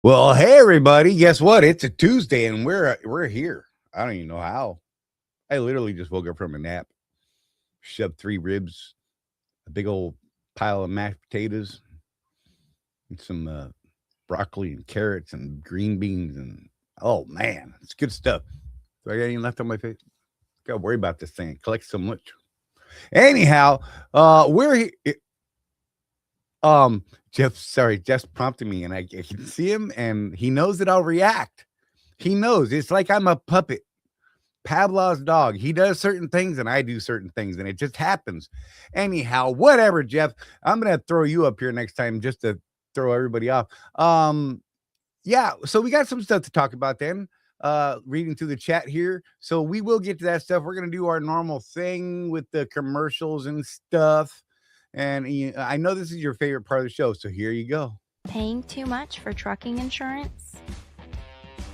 Well, hey everybody, guess what? It's a Tuesday and we're here. I don't even know how. I literally just woke up from a nap, shoved 3 ribs, a big old pile of mashed potatoes, and some broccoli and carrots and green beans and oh man, it's good stuff. Do I got any left on my face? Gotta worry about this thing. It collects so much. Anyhow, we're here. Jeff's prompting me, and I can see him, and he knows that I'll react. He knows it's like I'm a puppet. Pavlov's dog. He does certain things, and I do certain things, and it just happens. Anyhow, whatever, Jeff. I'm gonna throw you up here next time just to throw everybody off. Yeah. So we got some stuff to talk about then. Reading through the chat here, so we will get to that stuff. We're gonna do our normal thing with the commercials and stuff. And I know this is your favorite part of the show, so here you go. Paying too much for trucking insurance?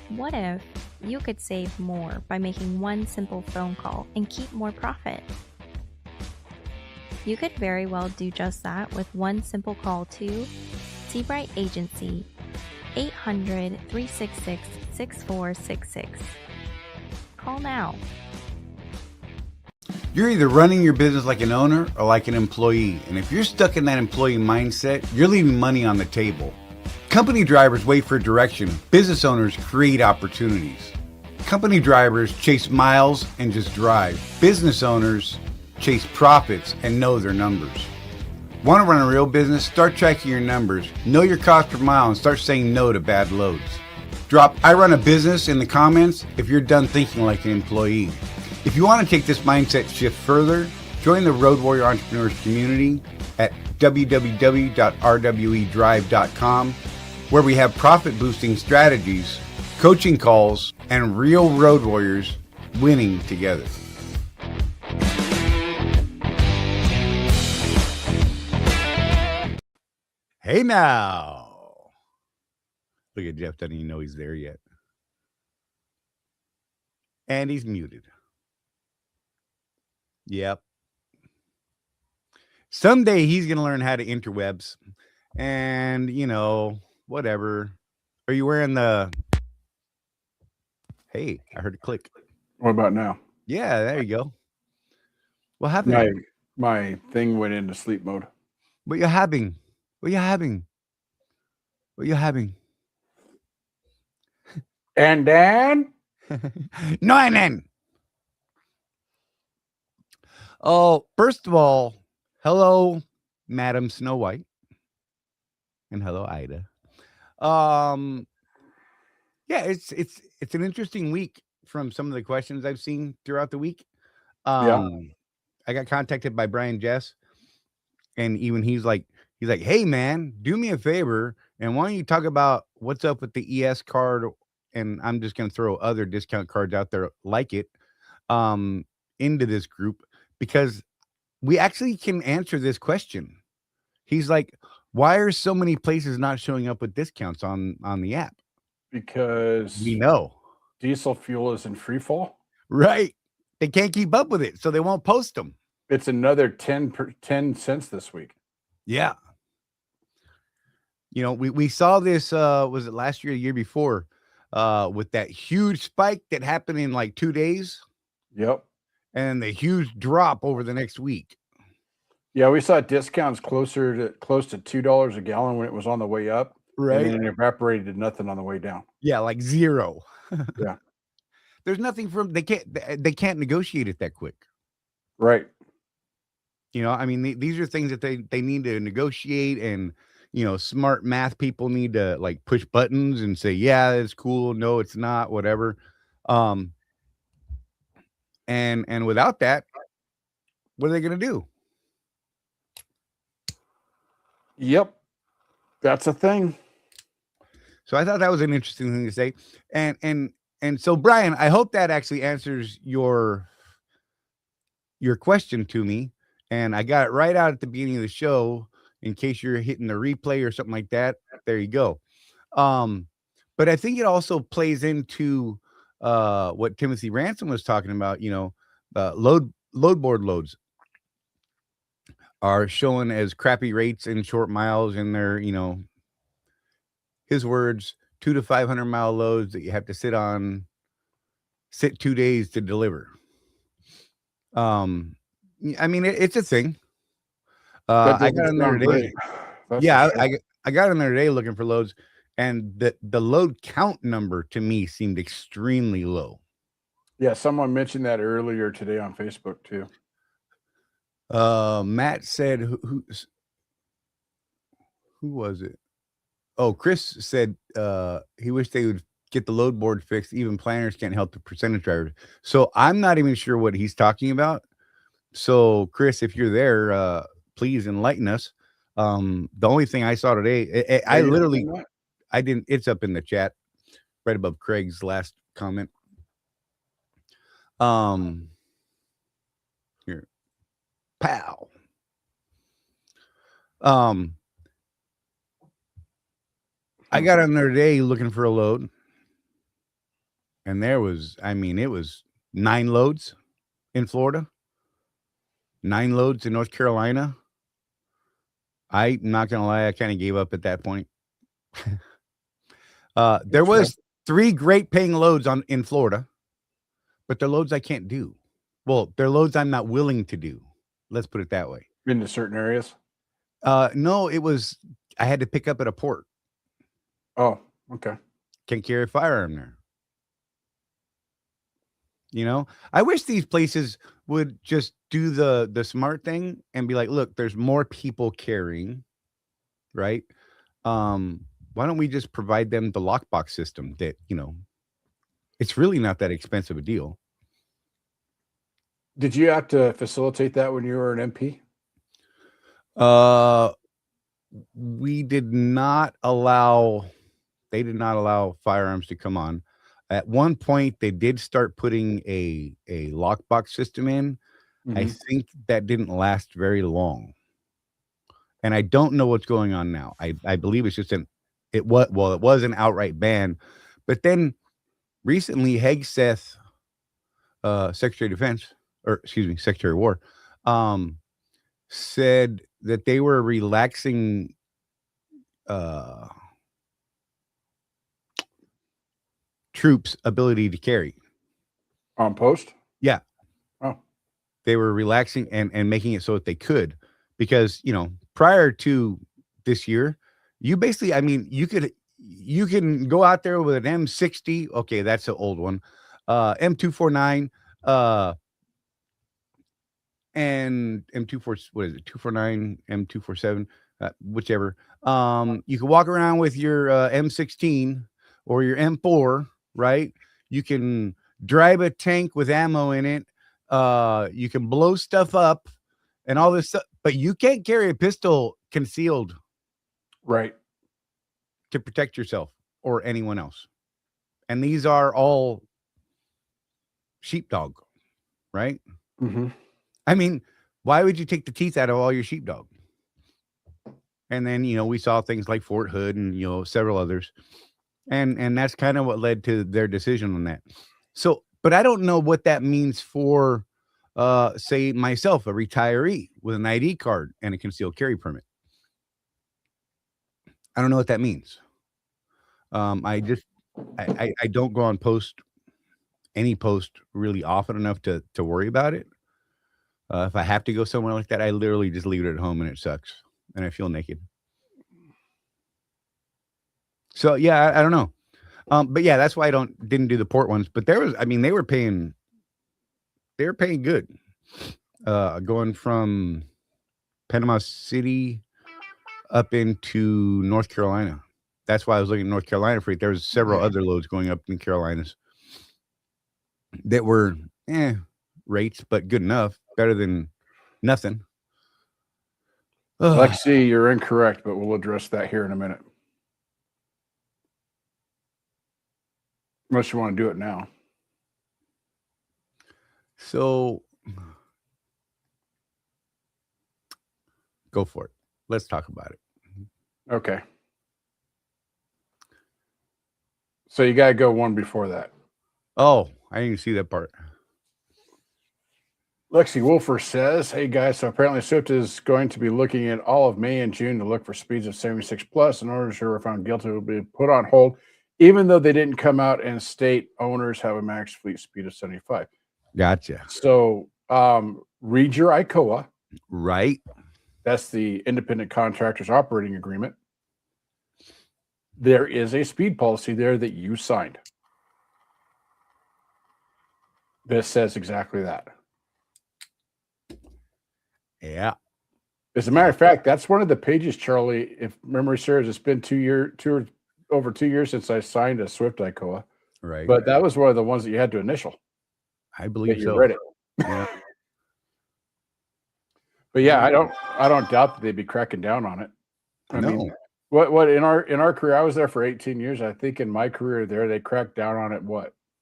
What if you could save more by making one simple phone call and keep more profit? You could very well do just that with one simple call to Seabright Agency, 800-366-6466. Call now. You're either running your business like an owner or like an employee. And if you're stuck in that employee mindset, you're leaving money on the table. Company drivers wait for direction. Business owners create opportunities. Company drivers chase miles and just drive. Business owners chase profits and know their numbers. Want to run a real business? Start tracking your numbers. Know your cost per mile and start saying no to bad loads. Drop "I run a business" in the comments if you're done thinking like an employee. If you want to take this mindset shift further, join the Road Warrior Entrepreneurs community at www.rwedrive.com, where we have profit boosting strategies, coaching calls, and real road warriors winning together. Hey now. Look at Jeff, doesn't even know he's there yet. And he's muted. Yep. Someday he's going to learn how to interwebs and, whatever. Are you wearing the... Hey, I heard a click. What about now? Yeah, there you go. What happened? My thing went into sleep mode. What you having? What you having? What you having? And then? No, and then. Oh, first of all, hello, Madam Snow White. And hello, Ida. Yeah, it's an interesting week from some of the questions I've seen throughout the week. I got contacted by Brian Jess, and even he's like, hey man, do me a favor, and why don't you talk about what's up with the ES card? And I'm just gonna throw other discount cards out there like it into this group, because we actually can answer this question. He's like, why are so many places not showing up with discounts on the app? Because we know diesel fuel is in free fall. Right. They can't keep up with it, so they won't post them. It's another 10 cents this week. Yeah. We saw this, was it last year, the year before, with that huge spike that happened in like 2 days? Yep. And the huge drop over the next week. Yeah, we saw discounts close to $2 a gallon when it was on the way up. Right. And then it evaporated to nothing on the way down. Yeah, like zero. Yeah. There's nothing they can't negotiate it that quick. Right. I mean, these are things that they need to negotiate, and smart math people need to like push buttons and say, yeah, it's cool, no, it's not, whatever. And without that, what are they going to do? Yep. That's a thing. So I thought that was an interesting thing to say. And so, Brian, I hope that actually answers your question to me. And I got it right out at the beginning of the show in case you're hitting the replay or something like that. There you go. But I think it also plays into what Timothy Ransom was talking about. Load board loads are showing as crappy rates in short miles, and they're, his words, 2 to 500 mile loads that you have to sit 2 days to deliver. I mean, it's a thing. That I got doesn't in there sound today. great. That's Yeah, for sure. I got in there today looking for loads, and the load count number to me seemed extremely low. Yeah, someone mentioned that earlier today on Facebook too. Matt said, who was it? Oh, Chris said he wished they would get the load board fixed. Even planners can't help the percentage drivers. So I'm not even sure what he's talking about. So Chris, if you're there, please enlighten us. The only thing I saw today, I literally, I didn't. It's up in the chat, right above Craig's last comment. Here, pow. I got on there today looking for a load, and there was, I mean, it was 9 loads in Florida, 9 loads in North Carolina. I'm not gonna lie, I kind of gave up at that point. There was 3 great paying loads in Florida, but they're loads I can't do. Well, they're loads I'm not willing to do. Let's put it that way. Into certain areas? No, it was I had to pick up at a port. Oh, okay. Can't carry a firearm there. You know, I wish these places would just do the smart thing and be like, look, there's more people carrying, right? Why don't we just provide them the lockbox system that, you know, it's really not that expensive a deal. Did you have to facilitate that when you were an MP? We did not allow, they did not allow firearms to come on. At one point, they did start putting a lockbox system in. I think that didn't last very long. And I don't know what's going on now. I believe it's just it was an outright ban. But then recently, Hegseth, Secretary of Defense, or excuse me, Secretary of War, said that they were relaxing troops' ability to carry on post. Yeah. Oh, they were relaxing and making it so that they could, because, you know, prior to this year, you basically, I mean, you can go out there with an M60. Okay, that's an old one. M249, and M24, what is it? 249, M247, whichever. You can walk around with your M16 or your M4, right? You can drive a tank with ammo in it. You can blow stuff up and all this stuff, but you can't carry a pistol concealed, right, to protect yourself or anyone else. And these are all sheepdog, right? I mean, why would you take the teeth out of all your sheepdog? And then, you know, we saw things like Fort Hood and, you know, several others. And that's kind of what led to their decision on that. So, but I don't know what that means for, say, myself, a retiree with an ID card and a concealed carry permit. I don't know what that means. I don't go on any post really often enough to worry about it. If I have to go somewhere like that, I literally just leave it at home and it sucks and I feel naked. So yeah, I don't know. But yeah, that's why I didn't do the port ones. But there was, I mean, they were paying good. Going from Panama City up into North Carolina. That's why I was looking at North Carolina freight. There was several other loads going up in Carolinas that were rates, but good enough, better than nothing. Lexi, you're incorrect, but we'll address that here in a minute. Unless you want to do it now. So go for it. Let's talk about it. Okay. So you got to go one before that. Oh, I didn't even see that part. Lexi Wolfer says, hey guys, so apparently Swift is going to be looking at all of May and June to look for speeds of 76 plus. In order to show we're found guilty, will be put on hold even though they didn't come out and state owners have a max fleet speed of 75. Gotcha. So read your ICOA. Right. That's the Independent Contractors Operating Agreement. There is a speed policy there that you signed. This says exactly that. Yeah. As a matter of fact, that's one of the pages, Charlie. If memory serves, it's been over 2 years since I signed a Swift ICOA. Right. But that was one of the ones that you had to initial. I believe that you so. read it. Yeah. But yeah, I don't doubt that they'd be cracking down on it. I mean, what in our career, I was there for 18 years. I think in my career there, they cracked down on it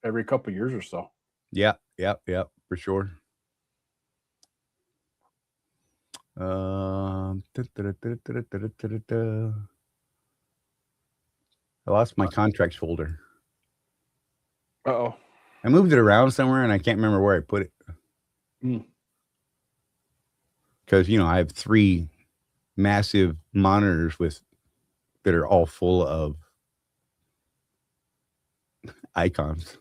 every couple of years or so. Yeah, for sure. I lost my contracts folder. Uh-oh. I moved it around somewhere and I can't remember where I put it. Because, I have 3 massive monitors that are all full of icons.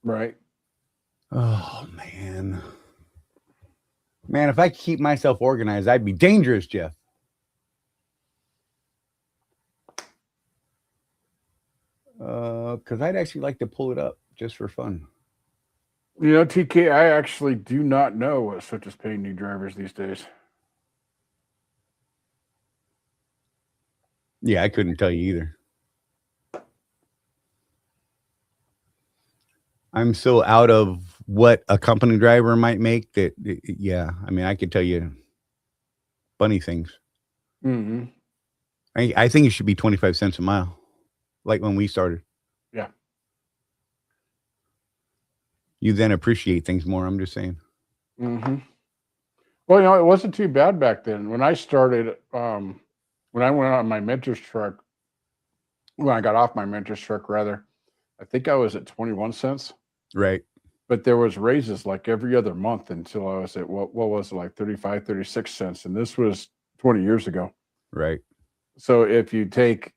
Right. Oh, man. Man, if I could keep myself organized, I'd be dangerous, Jeff. Because I'd actually like to pull it up just for fun. TK, I actually do not know what Swift is paying new drivers these days. Yeah, I couldn't tell you either. I'm so out of what a company driver might make that, yeah, I mean, I could tell you funny things. Mm-hmm. I think it should be 25 cents a mile, like when we started. Yeah. You then appreciate things more, I'm just saying. Mm-hmm. Well, it wasn't too bad back then. When I started, when I went on my mentor's truck, when I got off my mentor's truck, rather, I think I was at 21 cents. Right. But there was raises like every other month until I was at, what was it, like 35, 36 cents. And this was 20 years ago. Right. So if you take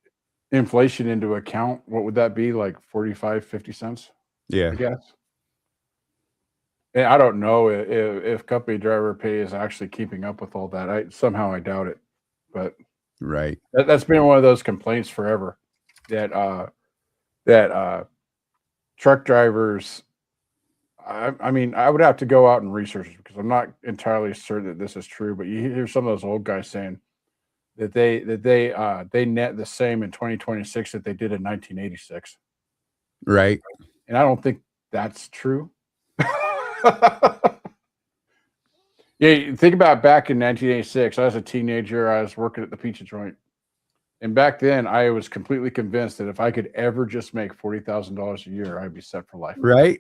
inflation into account, what would that be? Like 45, 50 cents? Yeah. I guess. And I don't know if company driver pay is actually keeping up with all that. I doubt it. But right. That's been one of those complaints forever that truck drivers. I mean, I would have to go out and research it because I'm not entirely certain that this is true. But you hear some of those old guys saying that they net the same in 2026 that they did in 1986. Right. And I don't think that's true. Yeah, think about back in 1986. I was a teenager. I was working at the pizza joint. And back then, I was completely convinced that if I could ever just make $40,000 a year, I'd be set for life. Right.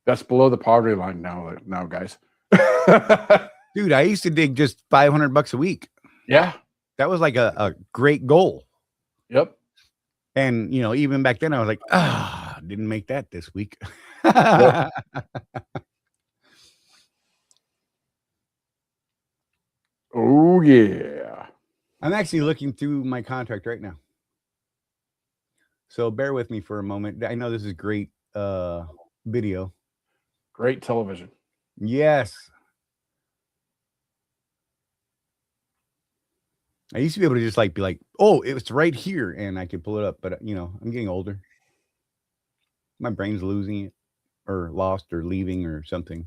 That's below the poverty line now, guys. Dude, I used to dig just $500 a week. Yeah. That was like a great goal. Yep. And, even back then I was like, didn't make that this week. Yep. Oh, yeah. I'm actually looking through my contract right now. So bear with me for a moment. I know this is great video. Great television. Yes. I used to be able to just be like, oh, it's right here. And I could pull it up. But, I'm getting older. My brain's losing it or lost or leaving or something.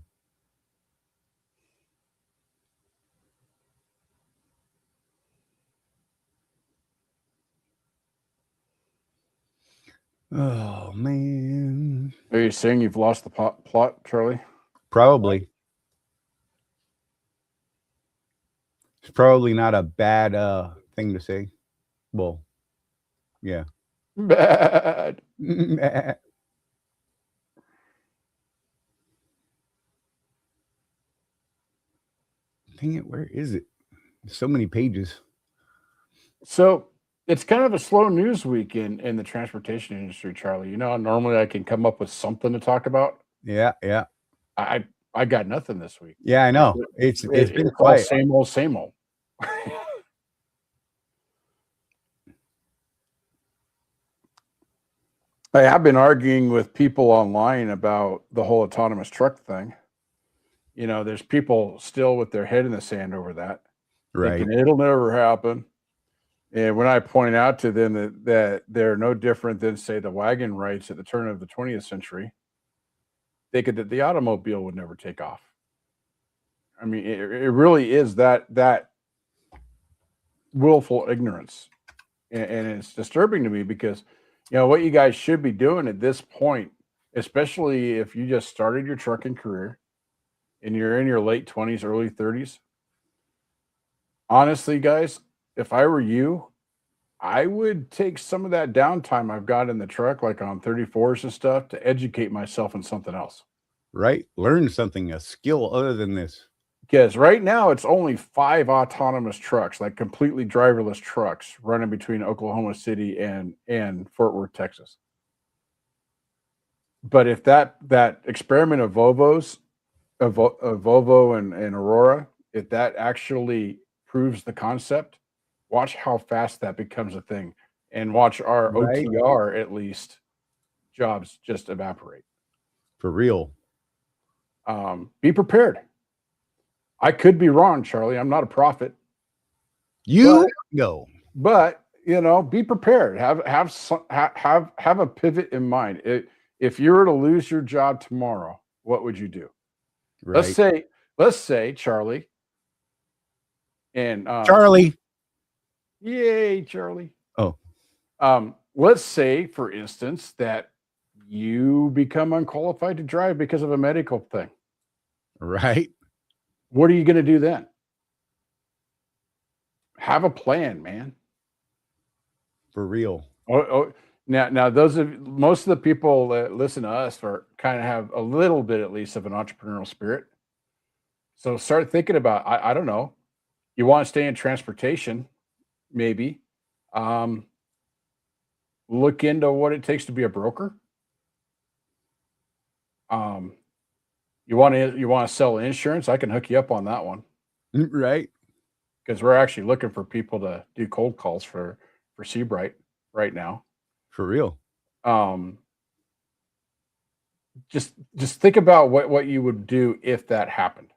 Oh, man. Are you saying you've lost the plot, Charlie? Probably. It's probably not a bad thing to say. Well, yeah. Bad. Dang it, where is it? So many pages. So it's kind of a slow news week in the transportation industry, Charlie. Normally I can come up with something to talk about. Yeah. I got nothing this week. Yeah, I know. It's been all quiet. Same old. I have been arguing with people online about the whole autonomous truck thing. You know, there's people still with their head in the sand over that, Right. thinking it'll never happen. And when I point out to them that they're no different than, say, the wagon rights at the turn of the 20th century, thinking that the automobile would never take off. I mean, it really is that willful ignorance, and it's disturbing to me because, you know, what you guys should be doing at this point, especially if you just started your trucking career and you're in your late 20s, early 30s. Honestly, guys, if I were you, I would take some of that downtime I've got in the truck, like on 34s and stuff, to educate myself in something else. Right. Learn something, a skill other than this. Because right now it's only 5 autonomous trucks, like completely driverless trucks, running between Oklahoma City and Fort Worth, Texas. But if that experiment of Volvo and Aurora, if that actually proves the concept, watch how fast that becomes a thing, and watch our Right. OTR at least jobs just evaporate. For real. Be prepared. I could be wrong, Charlie. I'm not a prophet, You go. but you know, be prepared. Have a pivot in mind. If you were to lose your job tomorrow, what would you do? Right. Let's say Charlie and Charlie. yay, Charlie. Oh. Let's say, for instance, that you become unqualified to drive because of a medical thing. Right. What are you going to do then? Have a plan, man. For real. Now, most of the people that listen to us are kind of have a little bit, at least, of an entrepreneurial spirit. So start thinking about, I don't know, you want to stay in transportation, maybe. Look into what it takes to be a broker. You want to sell insurance? I can hook you up on that one. Right. Because we're actually looking for people to do cold calls for Seabright right now. For real. Just think about what you would do if that happened.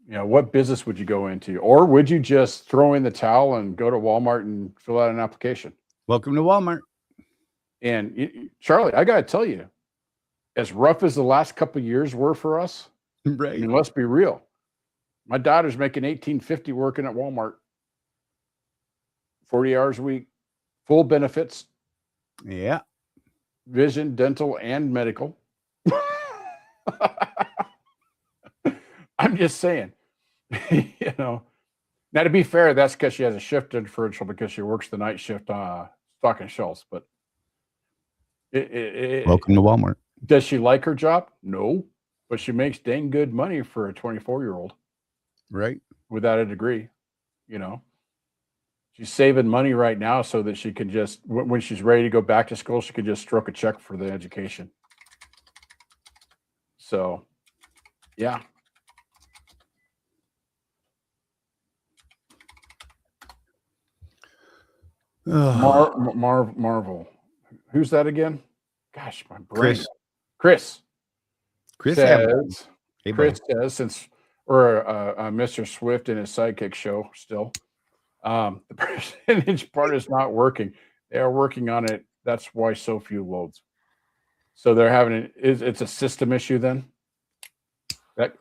You know, what business would you go into? Or would you just throw in the towel and go to Walmart and fill out an application? Welcome to Walmart. And Charlie, I got to tell you, as rough as the last couple of years were for us, Right. I mean, let's be real. My daughter's making $18.50 working at Walmart, 40 hours a week, full benefits, Yeah. vision, dental, and medical. I'm just saying, you know. Now, to be fair, that's because she has a shift differential because she works the night shift stocking shelves. But Welcome to Walmart. Does she like her job? No, but she makes dang good money for a 24-year-old. Right. Without a degree, you know. She's saving money right now so that she can just, when she's ready to go back to school, she can just stroke a check for the education. So, yeah. Marvel. Who's that again? Gosh, my brain. Chris says, hey, Chris says, since we're Mr. Swift and his sidekick show still, the percentage part is not working. They are working on it. That's why so few loads. So they're having it's a system issue then. That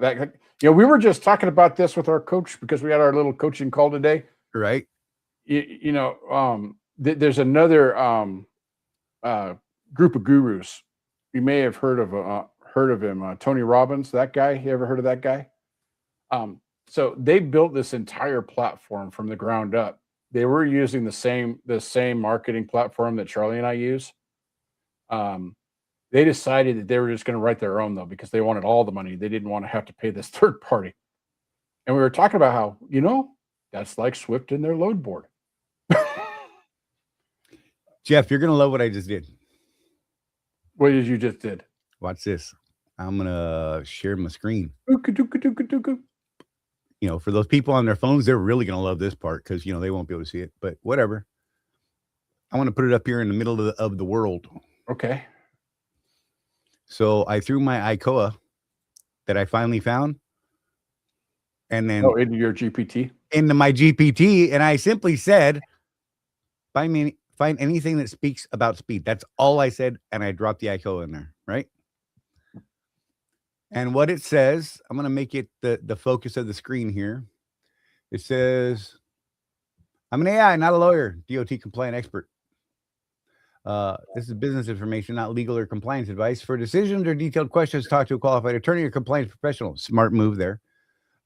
you know, we were just talking about this with our coach because we had our little coaching call today. Right. You know, there's another group of gurus. You may have heard of him, Tony Robbins. That guy. You ever heard of that guy? So they built this entire platform from the ground up. They were using the same marketing platform that Charlie and I use. They decided that they were just going to write their own though, because they wanted all the money. They didn't want to have to pay this third party. And we were talking about how, you know, that's like Swift and their load board. Jeff, you're going to love what I just did. What did you just did? Watch this. I'm going to share my screen. You know, for those people on their phones, they're really going to love this part because, you know, they won't be able to see it, but whatever. I want to put it up here in the middle of the world. Okay. So I threw my ICOA that I finally found, and then into your GPT. into my GPT, and I simply said, find anything that speaks about speed. That's all I said, and I dropped the ICOA in there, right? And what it says, I'm going to make it the focus of the screen here. It says, I'm an AI, not a lawyer, DOT compliant expert. This is business information, not legal or compliance advice. For decisions or detailed questions, talk to a qualified attorney or compliance professional. Smart move there.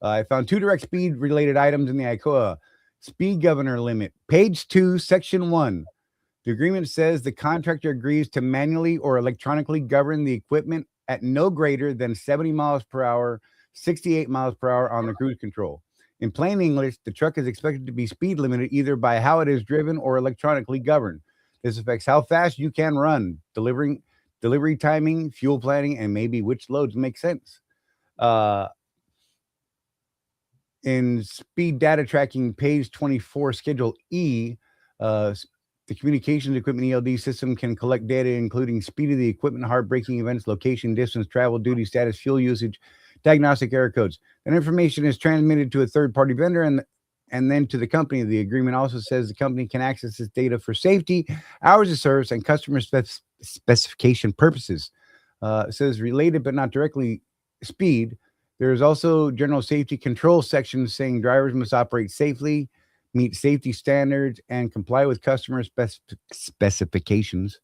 I found 2 direct speed related items in the ICOA. Speed governor limit. Page 2, section 1. The agreement says the contractor agrees to manually or electronically govern the equipment at no greater than 70 miles per hour, 68 miles per hour on the cruise control. In plain English, the truck is expected to be speed limited either by how it is driven or electronically governed. This affects how fast you can run, delivery timing, fuel planning, and maybe which loads make sense. In speed data tracking, page 24, schedule E, the communications equipment ELD system can collect data including speed of the equipment, hard braking events, location, distance, travel, duty status, fuel usage, diagnostic error codes. That information is transmitted to a third-party vendor and then to the company. The agreement also says the company can access this data for safety, hours of service, and customer specification purposes. It says related but not directly speed. There is also general safety control sections saying drivers must operate safely, meet safety standards, and comply with customer specifications.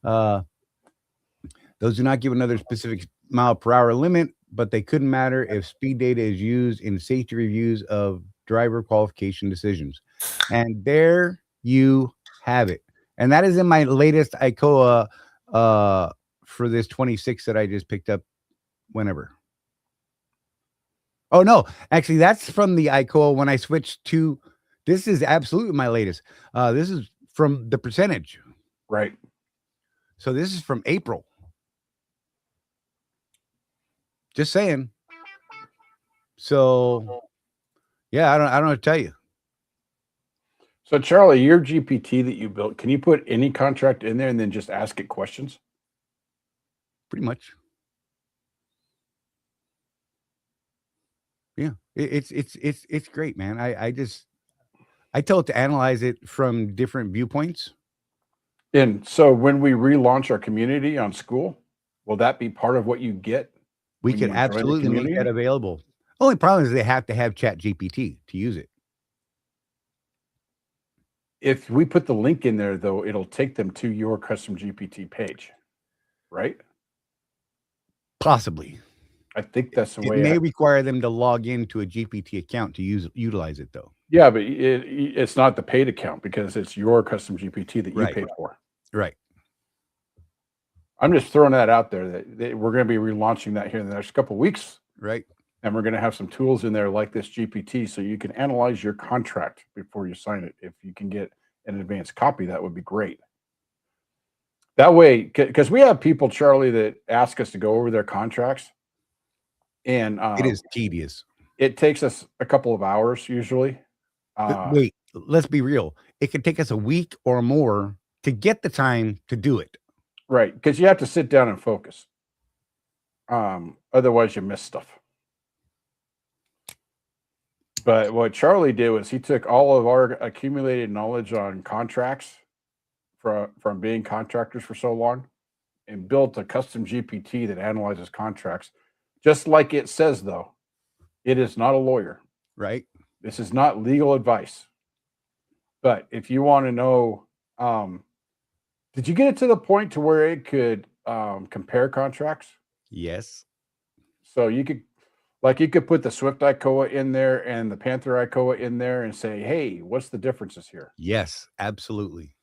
Those do not give another specific mile per hour limit, but they couldn't matter if speed data is used in safety reviews of driver qualification decisions. And there you have it. And that is in my latest ICOA for this 26 that I just picked up whenever. Oh, no, actually, that's from the ICOA when I switched to, this is absolutely my latest. This is from the percentage. Right. So this is from April. Just saying. So, yeah, I don't know what to tell you. So, Charlie, your GPT that you built, can you put any contract in there and then just ask it questions? Pretty much. Yeah, it's great, man. I tell it to analyze it from different viewpoints. And so when we relaunch our community on school, will that be part of what you get? We could absolutely make that available. Only problem is they have to have Chat GPT to use it. If we put the link in there, though, it'll take them to your custom GPT page, right? Possibly. I think that's the way. It may require them to log into a GPT account to utilize it, though. Yeah, but it's not the paid account because it's your custom GPT that you paid for. Right. I'm just throwing that out there that we're going to be relaunching that here in the next couple of weeks. Right. And we're going to have some tools in there like this GPT so you can analyze your contract before you sign it. If you can get an advanced copy, that would be great. That way, because we have people, Charlie, that ask us to go over their contracts. And it is tedious. It takes us a couple of hours usually. Wait, let's be real. It could take us a week or more to get the time to do it. Right, because you have to sit down and focus. Otherwise, you miss stuff. But what Charlie did was he took all of our accumulated knowledge on contracts from being contractors for so long and built a custom GPT that analyzes contracts. Just like it says, though, it is not a lawyer. Right. This is not legal advice. But if you want to know, did you get it to the point to where it could compare contracts? Yes. So you could put the Swift ICOA in there and the Panther ICOA in there and say, hey, what's the differences here? Yes, absolutely.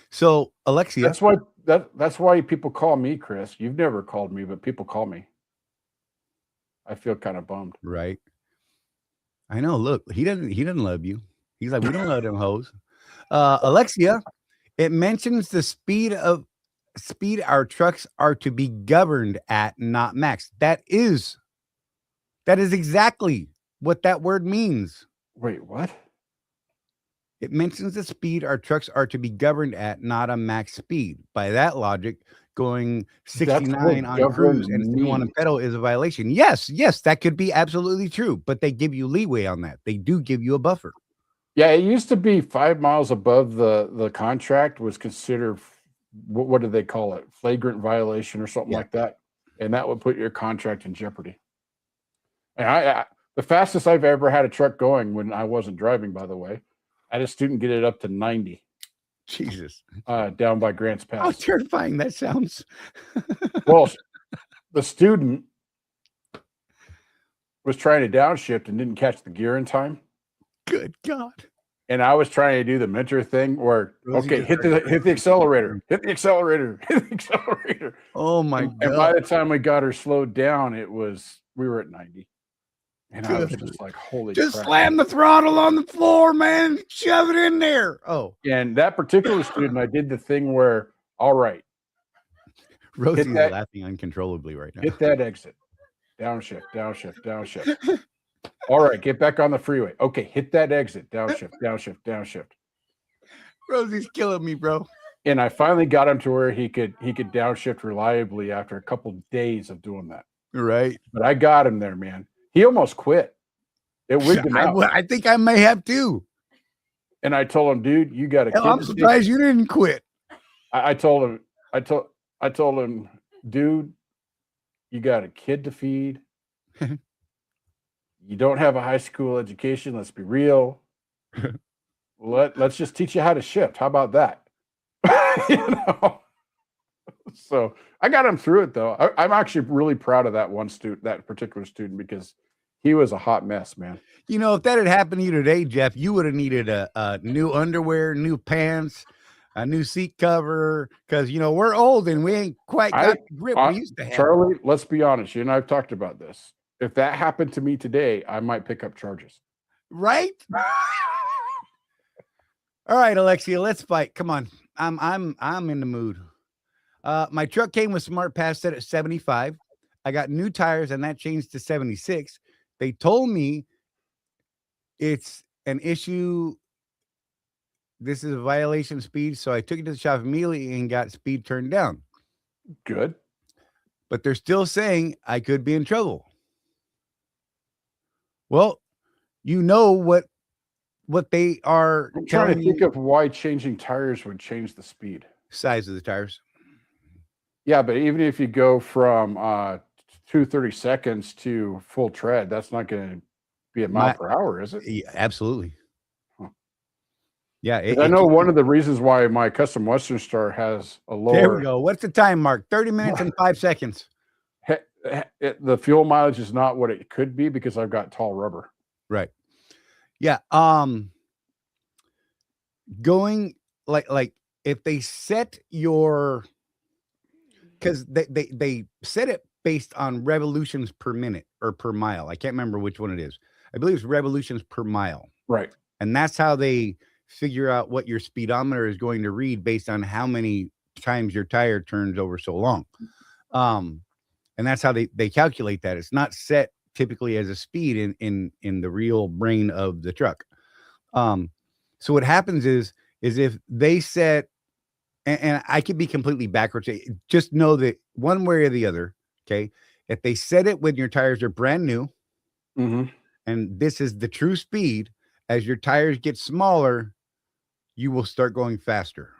So, Alexia, that's why people call me Chris. You've never called me, but people call me. I feel kind of bummed. Right. I know. Look, he doesn't love you. He's like, we don't love them hoes. Alexia, it mentions the speed our trucks are to be governed at, not max. That is exactly what that word means. Wait, what? It mentions the speed our trucks are to be governed at, not a max speed. By that logic, going That's 69 what on cruise and govern 71 on means. pedal is a violation. Yes, that could be absolutely true, but they give you leeway on that. They do give you a buffer. Yeah, it used to be 5 miles above the contract was considered, what did they call it? Flagrant violation or something Yeah. like that. And that would put your contract in jeopardy. And I the fastest I've ever had a truck going when I wasn't driving, by the way, I had a student get it up to 90 Jesus. down by Grants How Pass. terrifying that sounds. Well, the student was trying to downshift and didn't catch the gear in time. Good God. And I was trying to do the mentor thing where, Rosie okay, just hit the accelerator, hit the accelerator, hit the accelerator. Oh my And God. by the time we got her slowed down, we were at 90. And I was Good. just like, holy Just crap. slam the throttle on the floor, man, and shove it in there. Oh, And that particular student, I did the thing where, all right, Rosie's that- laughing uncontrollably right now. hit that exit, downshift, downshift, downshift. All right, get back on the freeway. Okay, hit that exit, downshift, downshift, downshift. Rosie's killing me, bro. And I finally got him to where he could downshift reliably after a couple days of doing that. Right. But I got him there, man. He almost quit. It wigged him out. I think I may have too. And I told him, dude, you got a kid. Hell, I'm to surprised you didn't quit. I told him, dude, you got a kid to feed. You don't have a high school education. Let's be real. Let's just teach you how to shift. How about that? You know? So I got him through it though. I'm actually really proud of that particular student, because he was a hot mess, man. You know, if that had happened to you today, Jeff, you would have needed a new underwear, new pants, a new seat cover, because you know we're old and we ain't quite got the grip we used to have. Charlie, let's be honest. You and I've talked about this. If that happened to me today, I might pick up charges. Right? All right, Alexia, let's fight. Come on. I'm in the mood. My truck came with Smart Pass set at 75. I got new tires and that changed to 76. They told me it's an issue. This is a violation of speed. So I took it to the shop immediately and got speed turned down. Good. But they're still saying I could be in trouble. Well, you know what they are. I'm trying to think of why changing tires would change the speed. Size of the tires. Yeah, but even if you go from 230 seconds to full tread, that's not going to be a mile per hour, is it? Yeah, absolutely. Huh. Yeah. I know one of the reasons why my custom Western Star has a lower. There we go. What's the time mark? 30 minutes and 5 seconds. The fuel mileage is not what it could be because I've got tall rubber. Right. Yeah. Going like if they set your, because they set it based on revolutions per minute or per mile. I can't remember which one it is. I believe it's revolutions per mile. Right. And that's how they figure out what your speedometer is going to read based on how many times your tire turns over so long. And that's how they calculate that. It's not set typically as a speed in the real brain of the truck. So what happens is if they set, and I could be completely backwards, just know that one way or the other, okay, if they set it when your tires are brand new, and this is the true speed, as your tires get smaller, you will start going faster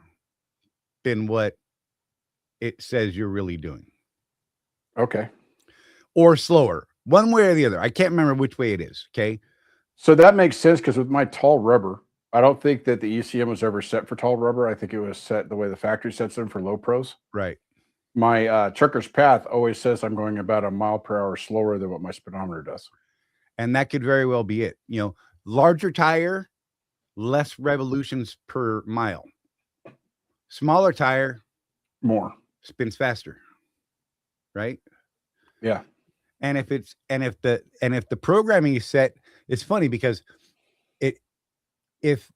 than what it says you're really doing. Okay. Or slower, one way or the other. I can't remember which way it is. Okay. So that makes sense, because with my tall rubber, I don't think that the ECM was ever set for tall rubber. I think it was set the way the factory sets them for low pros. Right. My Trucker's Path always says I'm going about a mile per hour slower than what my speedometer does. And that could very well be it. You know, larger tire, less revolutions per mile. Smaller tire, more, spins faster. Right. Yeah. And if the programming is set, it's funny because if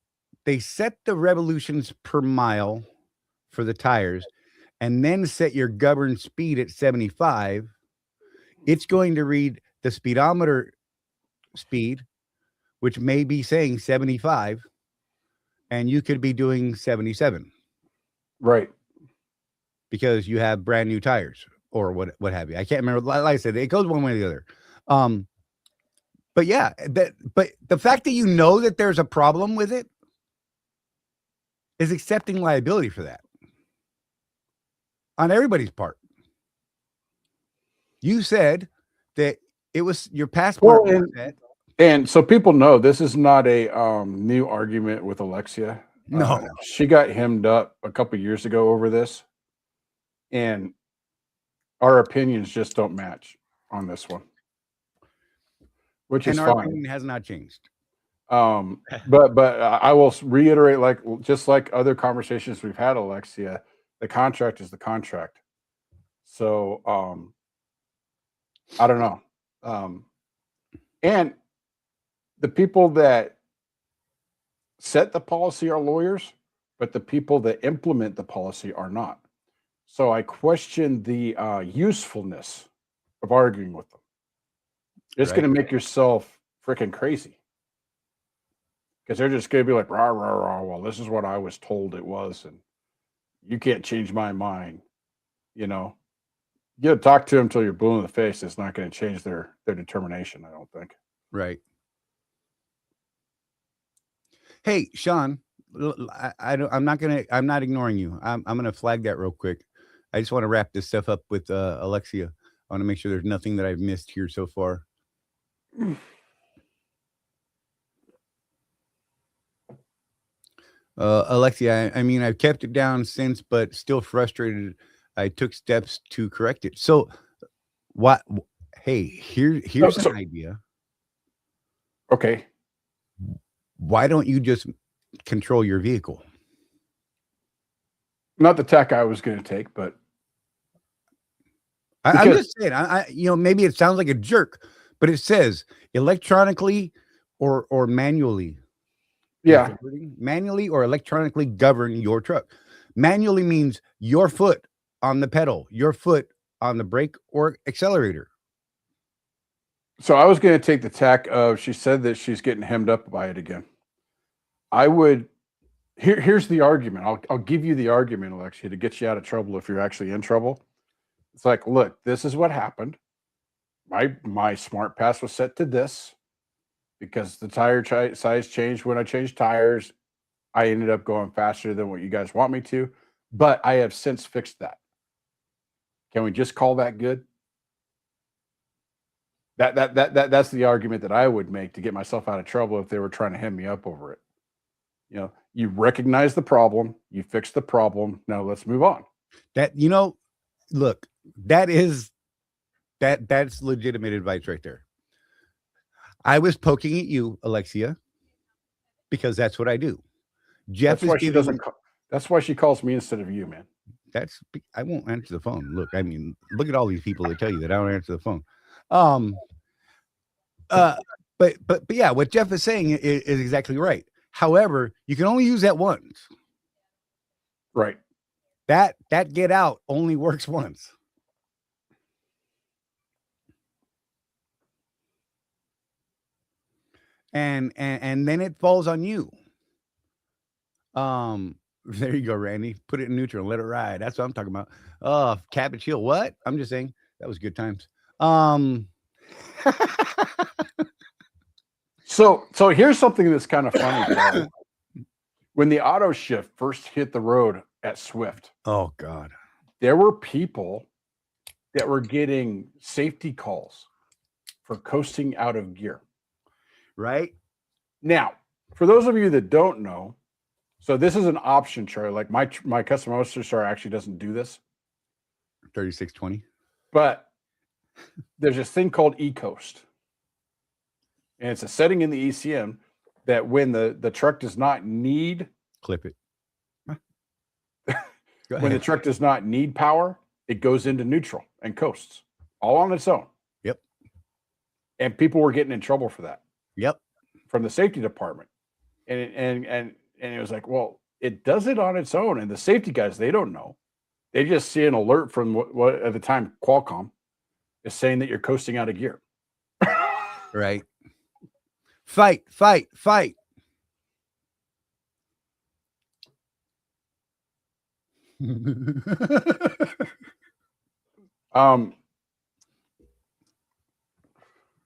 they set the revolutions per mile for the tires and then set your governed speed at 75, it's going to read the speedometer speed, which may be saying 75, and you could be doing 77 Right. because you have brand new tires or what have you. I can't remember. Like I said, it goes one way or the other. But yeah, but the fact that you know that there's a problem with it is accepting liability for that on everybody's part. You said that it was your passport. Well, and so people know this is not a new argument with Alexia. No. She got hemmed up a couple years ago over this, and our opinions just don't match on this one, which is and our fine. opinion has not changed. But I will reiterate, like just like other conversations we've had, Alexia, the contract is the contract. So I don't know. And the people that set the policy are lawyers, but the people that implement the policy are not. So I question the usefulness of arguing with them. It's going to make yourself freaking crazy. Because they're just going to be like, rah, rah, rah, well, this is what I was told it was, and you can't change my mind. You know, you got to talk to them until you're blue in the face. It's not going to change their determination, I don't think. Right. Hey, Sean, I'm not ignoring you. I'm going to flag that real quick. I just want to wrap this stuff up with Alexia. I want to make sure there's nothing that I've missed here so far. Alexia, I mean, I've kept it down since, but still frustrated. I took steps to correct it. So what? Hey, here's an idea. Okay. Why don't you just control your vehicle? Not the tack I was going to take, but I'm just saying. Maybe it sounds like a jerk, but it says electronically or manually. Yeah. Manually or electronically govern your truck. Manually means your foot on the pedal, your foot on the brake or accelerator. So I was going to take the tack of, she said that she's getting hemmed up by it again. I would, here's the argument. I'll give you the argument, Alexia, to get you out of trouble if you're actually in trouble. It's like, look, this is what happened. My smart pass was set to this because the tire size changed when I changed tires. I ended up going faster than what you guys want me to, but I have since fixed that. Can we just call that good? That's the argument that I would make to get myself out of trouble if they were trying to hem me up over it. You know, you recognize the problem, you fix the problem. Now let's move on. Look, that's legitimate advice right there. I was poking at you, Alexia, because that's what I do. Jeff that's why she calls me instead of you, man. I won't answer the phone. Look, I mean, look at all these people that tell you that I don't answer the phone. But yeah, what Jeff is saying is exactly right. However, you can only use that once. Right. That get out only works once. And then it falls on you. There you go, Randy. Put it in neutral and let it ride. That's what I'm talking about. Cabbage Hill. What? I'm just saying that was good times. So here's something that's kind of funny. When the auto shift first hit the road at Swift, oh God, there were people that were getting safety calls for coasting out of gear. Right now, for those of you that don't know, so this is an option, Charlie. Like my custom roadster star actually doesn't do this. 3620. But there's this thing called eCoast. And it's a setting in the ECM that when the truck does not need clip it. When the truck does not need power, it goes into neutral and coasts all on its own. Yep. And people were getting in trouble for that. Yep. From the safety department. And it was like, well, it does it on its own. And the safety guys, they don't know. They just see an alert from what at the time Qualcomm is saying that you're coasting out of gear. Right. Fight.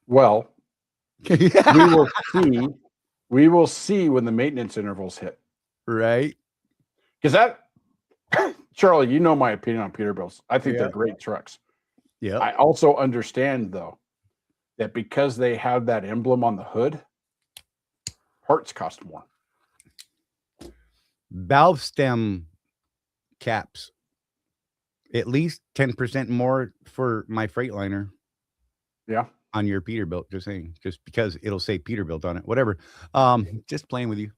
Well, Yeah. we will see when the maintenance intervals hit. Right. Because that, Charlie, you know my opinion on Peterbilts. I think Yeah. they're great trucks. Yeah. I also understand, though, that because they have that emblem on the hood, parts cost more. Valve stem caps, at least 10% more for my Freightliner. Yeah. On your Peterbilt, just saying, just because it'll say Peterbilt on it, whatever. Just playing with you.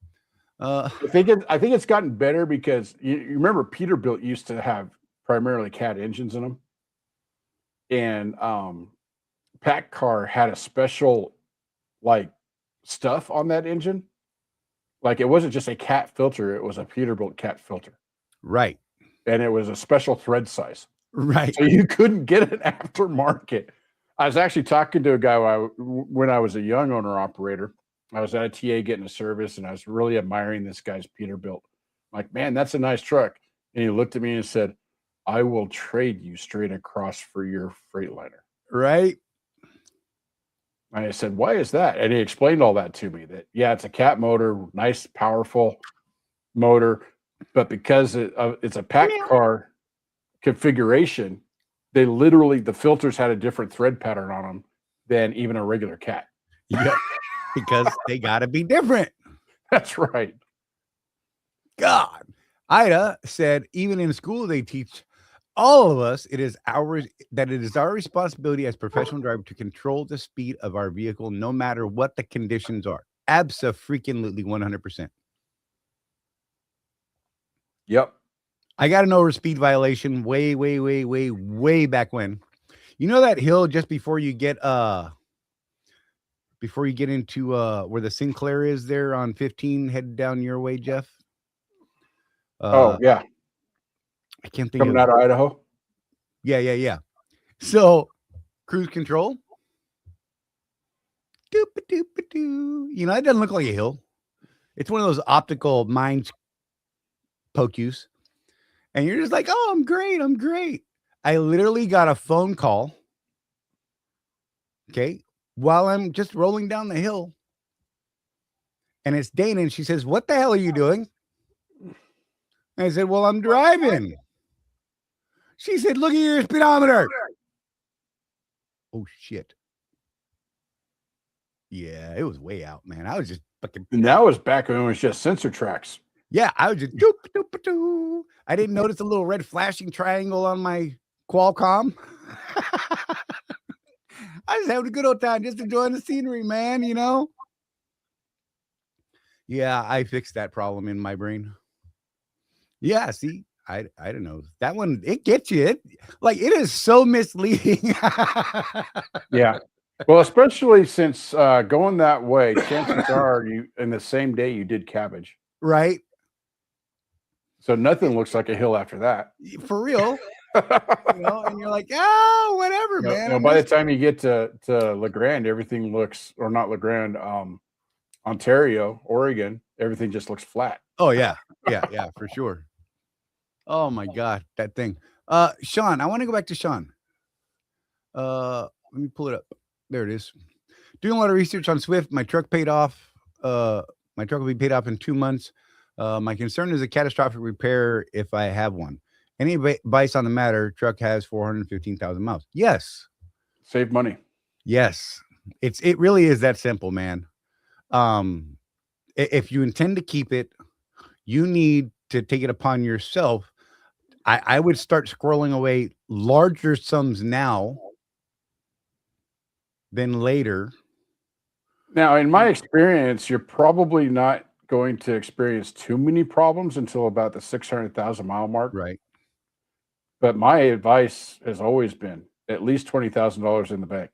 I think it's gotten better because you remember Peterbilt used to have primarily Cat engines in them, and Pack Car had a special like stuff on that engine. Like it wasn't just a Cat filter; it was a Peterbilt Cat filter, Right. and it was a special thread size, Right. so you couldn't get an aftermarket. I was actually talking to a guy when I was a young owner operator. I was at a TA getting a service, and I was really admiring this guy's Peterbilt. Like, man, that's a nice truck. And he looked at me and said, "I will trade you straight across for your Freightliner." Right. And I said, "Why is that?" And he explained all that to me. That it's a Cat motor, nice, powerful motor, but because it's a Pack Car configuration, they literally the filters had a different thread pattern on them than even a regular Cat. Yeah. Because they got to be different. That's right. God. Ida said, even in school, they teach all of us it is our responsibility as professional driver to control the speed of our vehicle, no matter what the conditions are. Abso-freaking-lutely 100%. Yep. I got an over speed violation way back when. You know that hill just before you get into where the Sinclair is there on 15 headed down your way, Jeff? Oh, yeah. I can't think Coming out of Idaho. Yeah. So cruise control. Doop-a-doop-a-doo. You know, it doesn't look like a hill. It's one of those optical mind poke yous. And you're just like, oh, I'm great. I literally got a phone call. Okay. While I'm just rolling down the hill. And it's Dana. And she says, what the hell are you doing? And I said, well, I'm driving. She said, look at your speedometer. Oh, shit. Yeah, it was way out, man. I was just fucking. And that was back when it was just sensor tracks. Yeah, I was just. Doop-a-doop-a-doo. I didn't notice a little red flashing triangle on my Qualcomm. I was having a good old time, just enjoying the scenery, man, you know? Yeah, I fixed that problem in my brain. Yeah, see, I don't know. That one, it gets you. It is so misleading. Yeah. Well, especially since going that way, chances are you in the same day you did cabbage. Right. So nothing looks like a hill after that. For real. You know, and you're like, oh, whatever, man. By the time you get to LeGrand, everything looks, or not LeGrand, Ontario, Oregon, everything just looks flat. Oh, yeah, for sure. Oh my God, that thing. Sean, I want to go back to Sean. Let me pull it up. There it is. Doing a lot of research on Swift. My truck paid off. My truck will be paid off in 2 months. My concern is a catastrophic repair if I have one. Any advice on the matter? Truck has 415,000 miles. Yes. Save money. Yes. It really is that simple, man. If you intend to keep it, you need to take it upon yourself. I would start squirreling away larger sums now than later. Now, in my experience, you're probably not going to experience too many problems until about the 600,000 mile mark. Right. But my advice has always been at least $20,000 in the bank,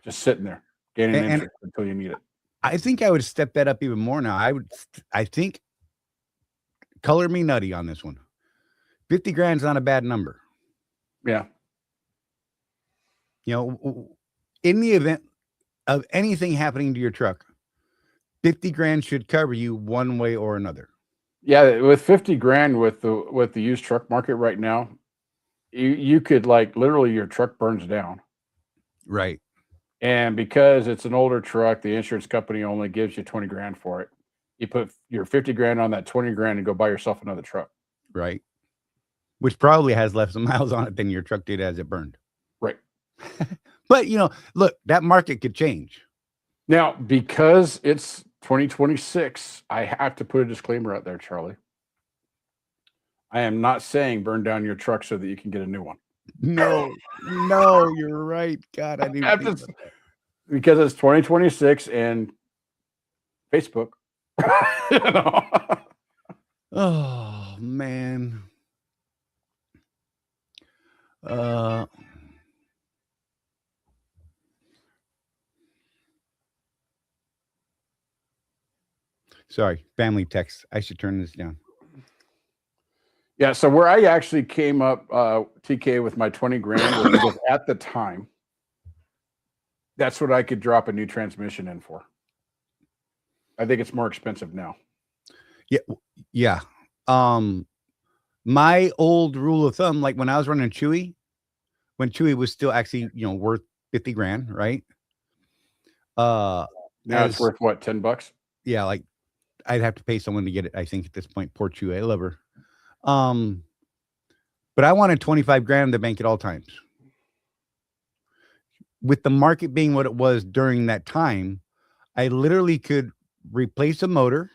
just sitting there, gaining interest until you need it. I think I would step that up even more now. I think, color me nutty on this one. 50 grand's not a bad number. Yeah. You know, in the event of anything happening to your truck, 50 grand should cover you one way or another. Yeah, with 50 grand with the used truck market right now, you could like literally your truck burns down. Right. And because it's an older truck, the insurance company only gives you 20 grand for it. You put your 50 grand on that 20 grand and go buy yourself another truck. Right. Which probably has less miles on it than your truck did as it burned. Right. But, look, that market could change. Now, because it's 2026, I have to put a disclaimer out there, Charlie. I am not saying burn down your truck so that you can get a new one. No, you're right. God, I didn't think about that. Because it's 2026 and Facebook. Oh, man. Sorry, family text. I should turn this down. Yeah, so where I actually came up, TK, with my 20 grand was because at the time, that's what I could drop a new transmission in for. I think it's more expensive now. Yeah. My old rule of thumb, like when I was running Chewy, when Chewy was still actually, worth 50 grand, right? Now it's worth what, $10? Yeah, like I'd have to pay someone to get it, I think, at this point. Poor Chewy, I love her. But I wanted 25 grand in the bank at all times. With the market being what it was during that time, I literally could replace a motor.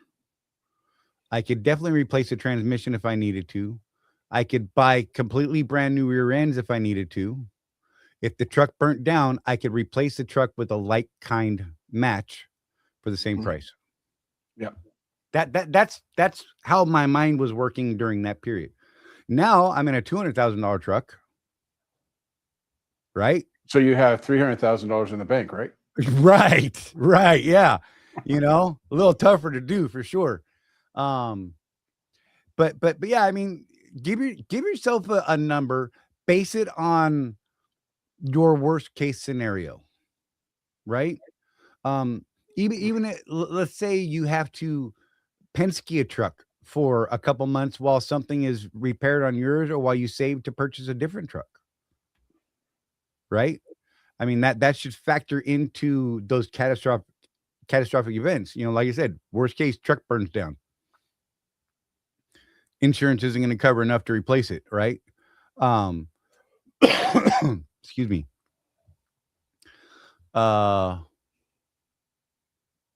I could definitely replace a transmission if I needed to. I could buy completely brand new rear ends if I needed to. If the truck burnt down, I could replace the truck with a like kind match for the same price. Yeah. That's how my mind was working during that period. Now I'm in a $200,000 truck. Right? So you have $300,000 in the bank, right? Right. Yeah. A little tougher to do for sure. But yeah, I mean, give yourself a number, base it on your worst case scenario, right? Even let's say you have to Penske a truck for a couple months while something is repaired on yours, or while you save to purchase a different truck, right? I mean, that should factor into those catastrophic events. Like I said, worst case, truck burns down. Insurance isn't going to cover enough to replace it, right? Excuse me.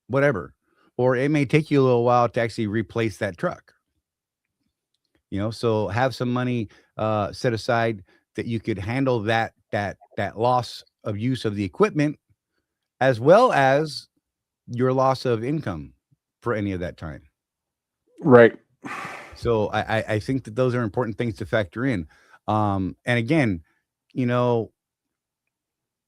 Whatever. Or it may take you a little while to actually replace that truck. So have some money set aside that you could handle that loss of use of the equipment, as well as your loss of income for any of that time. Right. So I think that those are important things to factor in. And again, your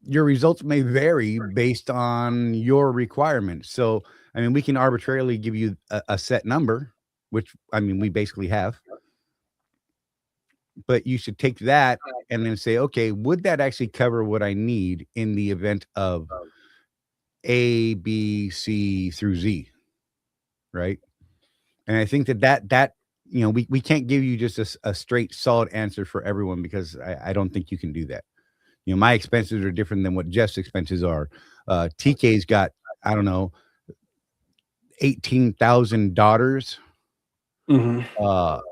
results may vary based on your requirements. So, I mean, we can arbitrarily give you a set number, which, I mean, we basically have. But you should take that and then say, okay, would that actually cover what I need in the event of A, B, C through Z, right? And I think that we can't give you just a straight solid answer for everyone, because I don't think you can do that. My expenses are different than what Jeff's expenses are. TK's got, I don't know, 18,000 daughters that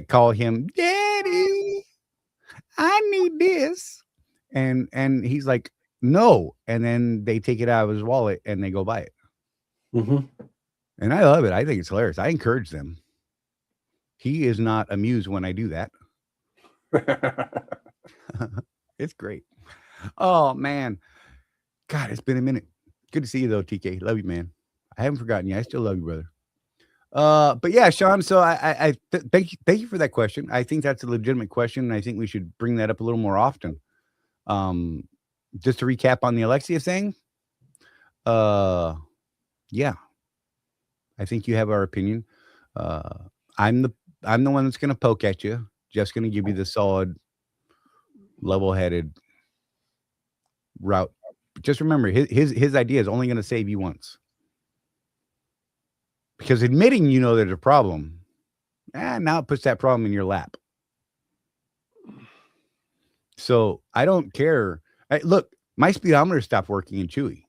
call him Daddy. I need this. And he's like, no. And then they take it out of his wallet and they go buy it. And I love it. I think it's hilarious. I encourage them. He is not amused when I do that. It's great. Oh, man. God, it's been a minute. Good to see you, though, TK. Love you, man. I haven't forgotten you. I still love you, brother. But yeah, Sean, so I thank you for that question. I think that's a legitimate question, and I think we should bring that up a little more often. Just to recap on the Alexia thing. Yeah. I think you have our opinion. I'm the one that's going to poke at you. Jeff's going to give you the solid, level-headed route. But just remember, his idea is only going to save you once. Because admitting there's a problem Now it puts that problem in your lap. So I don't care. Look, my speedometer stopped working in Chewy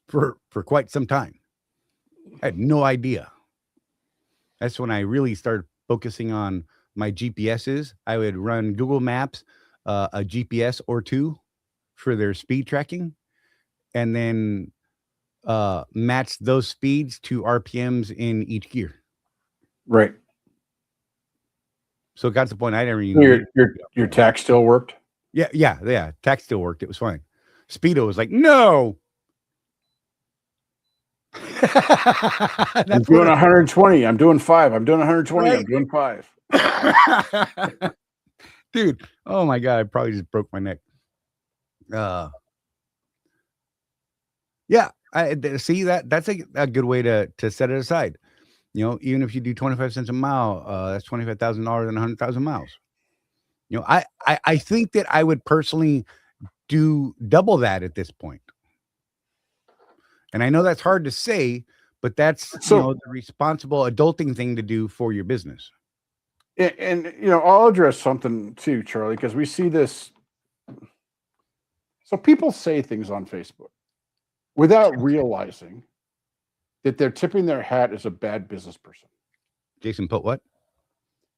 for quite some time. I had no idea. That's when I really started focusing on my GPSs. I would run Google Maps, a GPS or two for their speed tracking, and then match those speeds to RPMs in each gear. Right. So it got to the point I never even your tax still worked. Yeah. Tax still worked. It was fine. Speedo was like, no. I'm doing 120. I'm doing 5. I'm doing 120. Right. I'm doing 5. Dude, oh my God, I probably just broke my neck. Yeah, I see that's a good way to set it aside. You know, even if you do 25 cents a mile, that's $25,000 and 100,000 miles. You know, I think that I would personally do double that at this point. And I know that's hard to say, but that's the responsible adulting thing to do for your business. And I'll address something too, Charlie, because we see this. So people say things on Facebook without realizing that they're tipping their hat as a bad business person. Jason put what?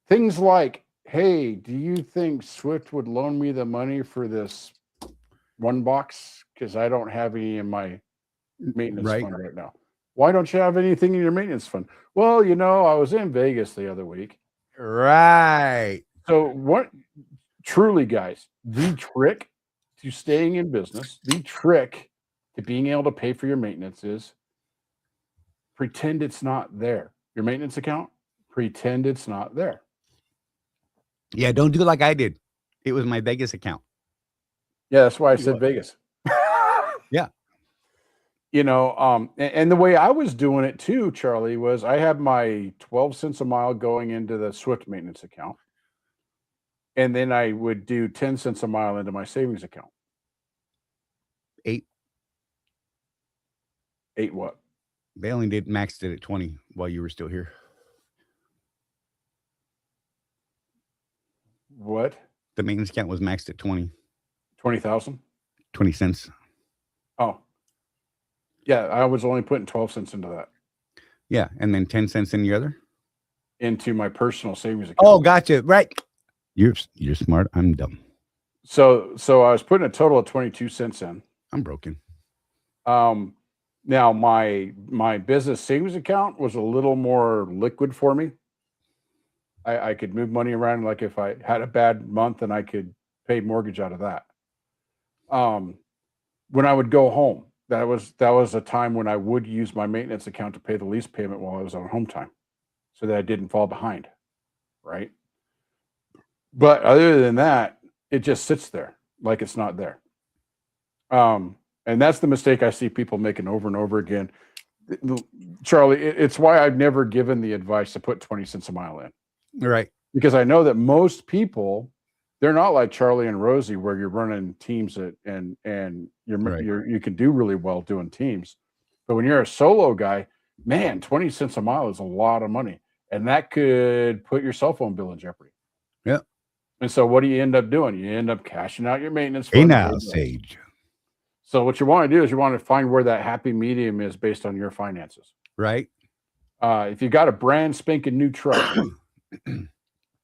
Things like, hey, do you think Swift would loan me the money for this one box? Because I don't have any in my maintenance fund right now. Why don't you have anything in your maintenance fund? Well, I was in Vegas the other week. Right. So what truly, guys, the trick to staying in business, the trick to being able to pay for your maintenance is pretend it's not there. Your maintenance account, pretend it's not there. Yeah, don't do like I did. It was my Vegas account. Yeah, that's why I said Vegas. Yeah. And the way I was doing it too, Charlie, was I had my 12 cents a mile going into the Swift maintenance account. And then I would do 10 cents a mile into my savings account. 8 what? They only maxed it at 20 while you were still here. What? The maintenance account was maxed at 20. 20,000? 20 cents. Oh. Yeah, I was only putting 12 cents into that. Yeah, and then 10 cents in the other? Into my personal savings account. Oh, gotcha. Right. You're smart. I'm dumb. So I was putting a total of 22 cents in. I'm broken. Now my business savings account was a little more liquid for me. I could move money around, like if I had a bad month, and I could pay mortgage out of that. When I would go home, that was a time when I would use my maintenance account to pay the lease payment while I was on home time, so that I didn't fall behind. Right. But other than that, it just sits there like it's not there. And that's the mistake I see people making over and over again. Charlie, it's why I've never given the advice to put 20 cents a mile in. Right. Because I know that most people, they're not like Charlie and Rosie, where you're running teams and you can do really well doing teams. But when you're a solo guy, man, 20 cents a mile is a lot of money. And that could put your cell phone bill in jeopardy. Yeah. And so what do you end up doing? You end up cashing out your maintenance fund. Hey now, Sage. So what you want to do is you want to find where that happy medium is based on your finances. Right. If you got a brand spanking new truck,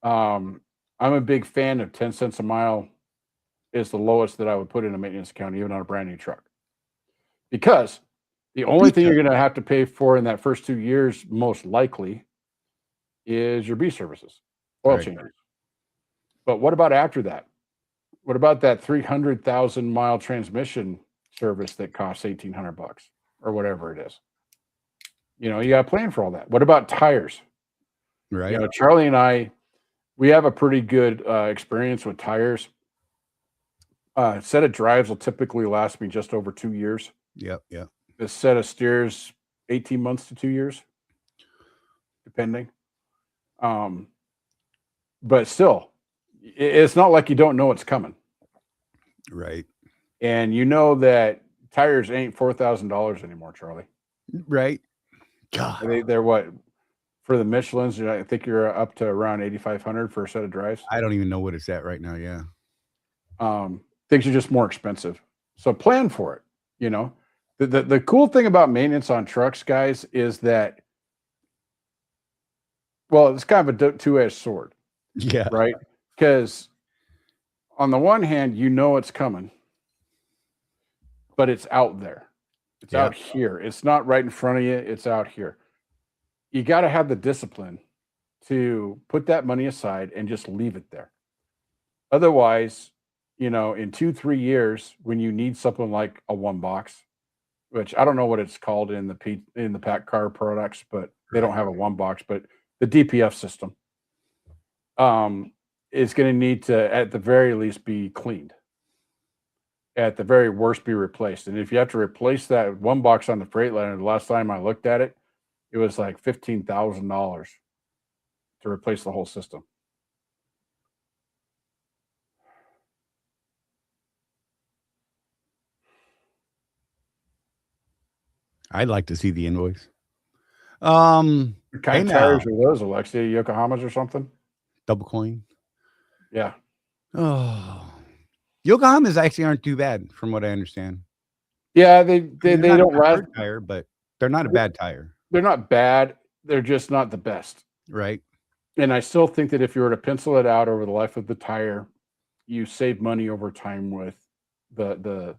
I'm a big fan of 10 cents a mile is the lowest that I would put in a maintenance account, even on a brand new truck. Because the only thing you're going to have to pay for in that first 2 years, most likely, is your B services, oil changes. But what about after that? What about that 300,000 mile transmission service that costs $1,800 or whatever it is? You got to plan for all that. What about tires? Right. Charlie and I, we have a pretty good experience with tires. A set of drives will typically last me just over 2 years. Yep. A set of steers, 18 months to 2 years, depending. But still, it's not like you don't know it's coming. Right. And you know that tires ain't $4,000 anymore, Charlie. Right. God. They're what? For the Michelins, I think you're up to around 8,500 for a set of drives. I don't even know what it's at right now. Yeah. Things are just more expensive. So plan for it. You know, the cool thing about maintenance on trucks, guys, is that, well, it's kind of a two-edged sword. Yeah. Right. Because on the one hand, you know it's coming, but it's out there. It's out here. It's not right in front of you. It's out here. You got to have the discipline to put that money aside and just leave it there. Otherwise, you know, in 2-3 years, when you need something like a one box, which I don't know what it's called in the pack car products, but they don't have a one box, but the DPF system is going to need to, at the very least, be cleaned. At the very worst, be replaced. And if you have to replace that one box on the Freightliner, the last time I looked at it, it was like $15,000 to replace the whole system. I'd like to see the invoice. What kind hey of tires now. are those, Alexia? Yokohamas or something? Double coin. Yeah. Oh, Yokohamas actually aren't too bad, from what I understand. Yeah, they They're not don't a last. preferred tire, but they're not a bad tire, They're not bad. They're just not the best. right? And I still think that if you were to pencil it out over the life of the tire, you save money over time with the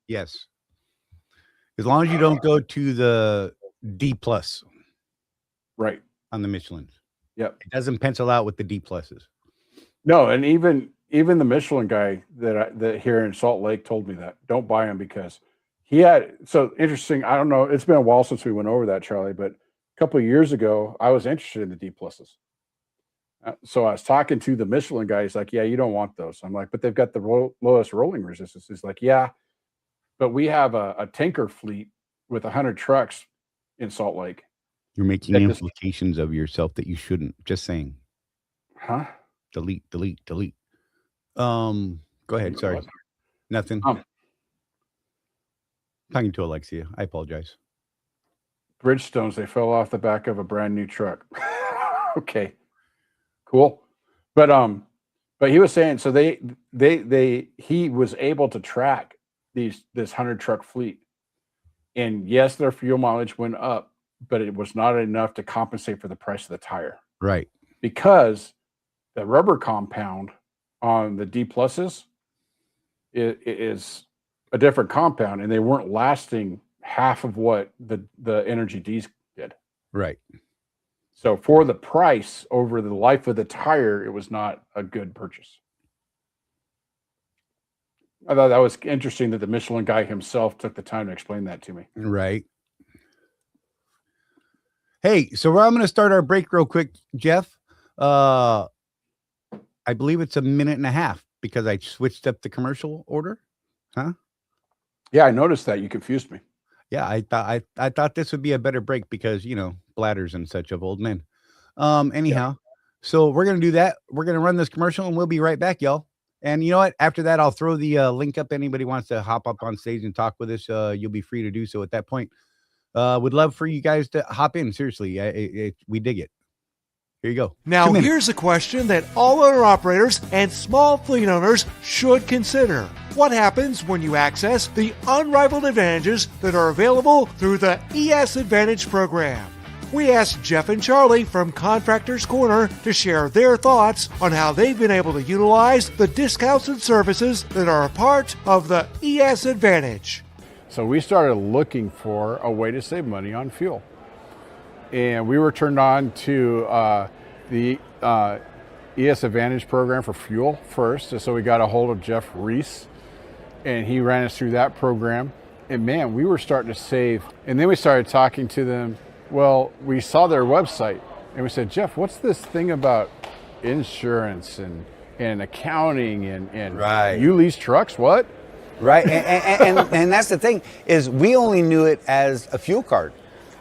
Yes, as long as you don't go to the D plus right. on the Michelins. Yep. It doesn't pencil out with the D pluses. No, and even the Michelin guy that here in Salt Lake told me that don't buy him because he had, so interesting. I don't know. It's been a while since we went over that, Charlie, but a couple of years ago, I was interested in the D pluses. So I was talking to the Michelin guy. He's like, yeah, you don't want those. I'm like, but they've got the lowest rolling resistance. He's like, yeah, but we have a tanker fleet with 100 trucks in Salt Lake. You're making implications of yourself that you shouldn't. Just saying. Huh? Delete. Go ahead. Sorry. Nothing. Talking to Alexia. I apologize. Bridgestones, they fell off the back of a brand new truck. Okay. Cool. But he was saying, so he was able to track this 100 truck fleet. And yes, their fuel mileage went up, but it was not enough to compensate for the price of the tire. Right. Because the rubber compound on the D pluses is a different compound, and they weren't lasting half of what the Energy Ds did. Right. So for the price over the life of the tire, it was not a good purchase. I thought that was interesting that the Michelin guy himself took the time to explain that to me. Right. Hey, so I'm going to start our break real quick, Jeff. I believe it's a minute and a half because I switched up the commercial order. Huh? Yeah, I noticed that. You confused me. Yeah, I thought this would be a better break because, you know, bladders and such of old men. Anyhow, so we're going to do that. We're going to run this commercial and we'll be right back, y'all. And you know what? After that, I'll throw the link up. Anybody wants to hop up on stage and talk with us, you'll be free to do so at that point. Would love for you guys to hop in. Seriously, we dig it. Here you go. Now, here's a question that all owner operators and small fleet owners should consider. What happens when you access the unrivaled advantages that are available through the ES Advantage program? We asked Jeff and Charlie from Contractors Corner to share their thoughts on how they've been able to utilize the discounts and services that are a part of the ES Advantage. So we started looking for a way to save money on fuel. And we were turned on to the ES Advantage program for fuel first. So we got a hold of Jeff Reese, and he ran us through that program. And man, we were starting to save. And then we started talking to them. Well, we saw their website, and we said, Jeff, what's this thing about insurance and accounting and right. You lease trucks? What? Right. And that's the thing is we only knew it as a fuel card.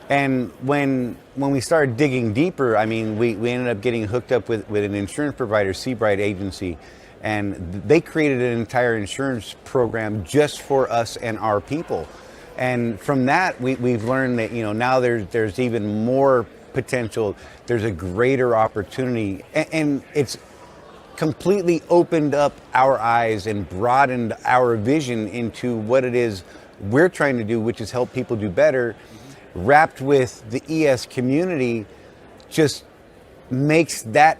And when we started digging deeper, I mean, we ended up getting hooked up with an insurance provider, Seabright Agency, and they created an entire insurance program just for us and our people. And from that, we've learned that, you know, now there's even more potential. There's a greater opportunity, and it's completely opened up our eyes and broadened our vision into what it is we're trying to do, which is help people do better. Wrapped with the ES community just makes that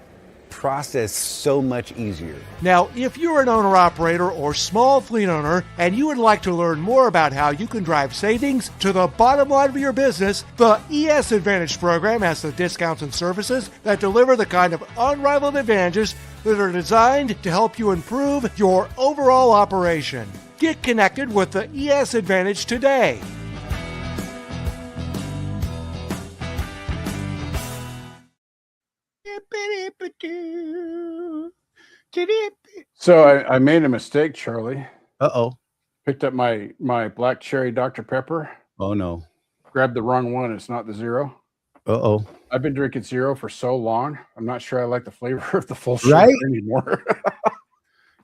process so much easier. Now, if you're an owner-operator or small fleet owner and you would like to learn more about how you can drive savings to the bottom line of your business, the ES Advantage program has the discounts and services that deliver the kind of unrivaled advantages that are designed to help you improve your overall operation. Get connected with the ES Advantage today. So I made a mistake, Charlie. Uh-oh. Picked up my black cherry Dr. Pepper. Oh, no. Grabbed the wrong one. It's not the zero. Uh-oh. I've been drinking zero for so long. I'm not sure I like the flavor of the full sugar Right? anymore.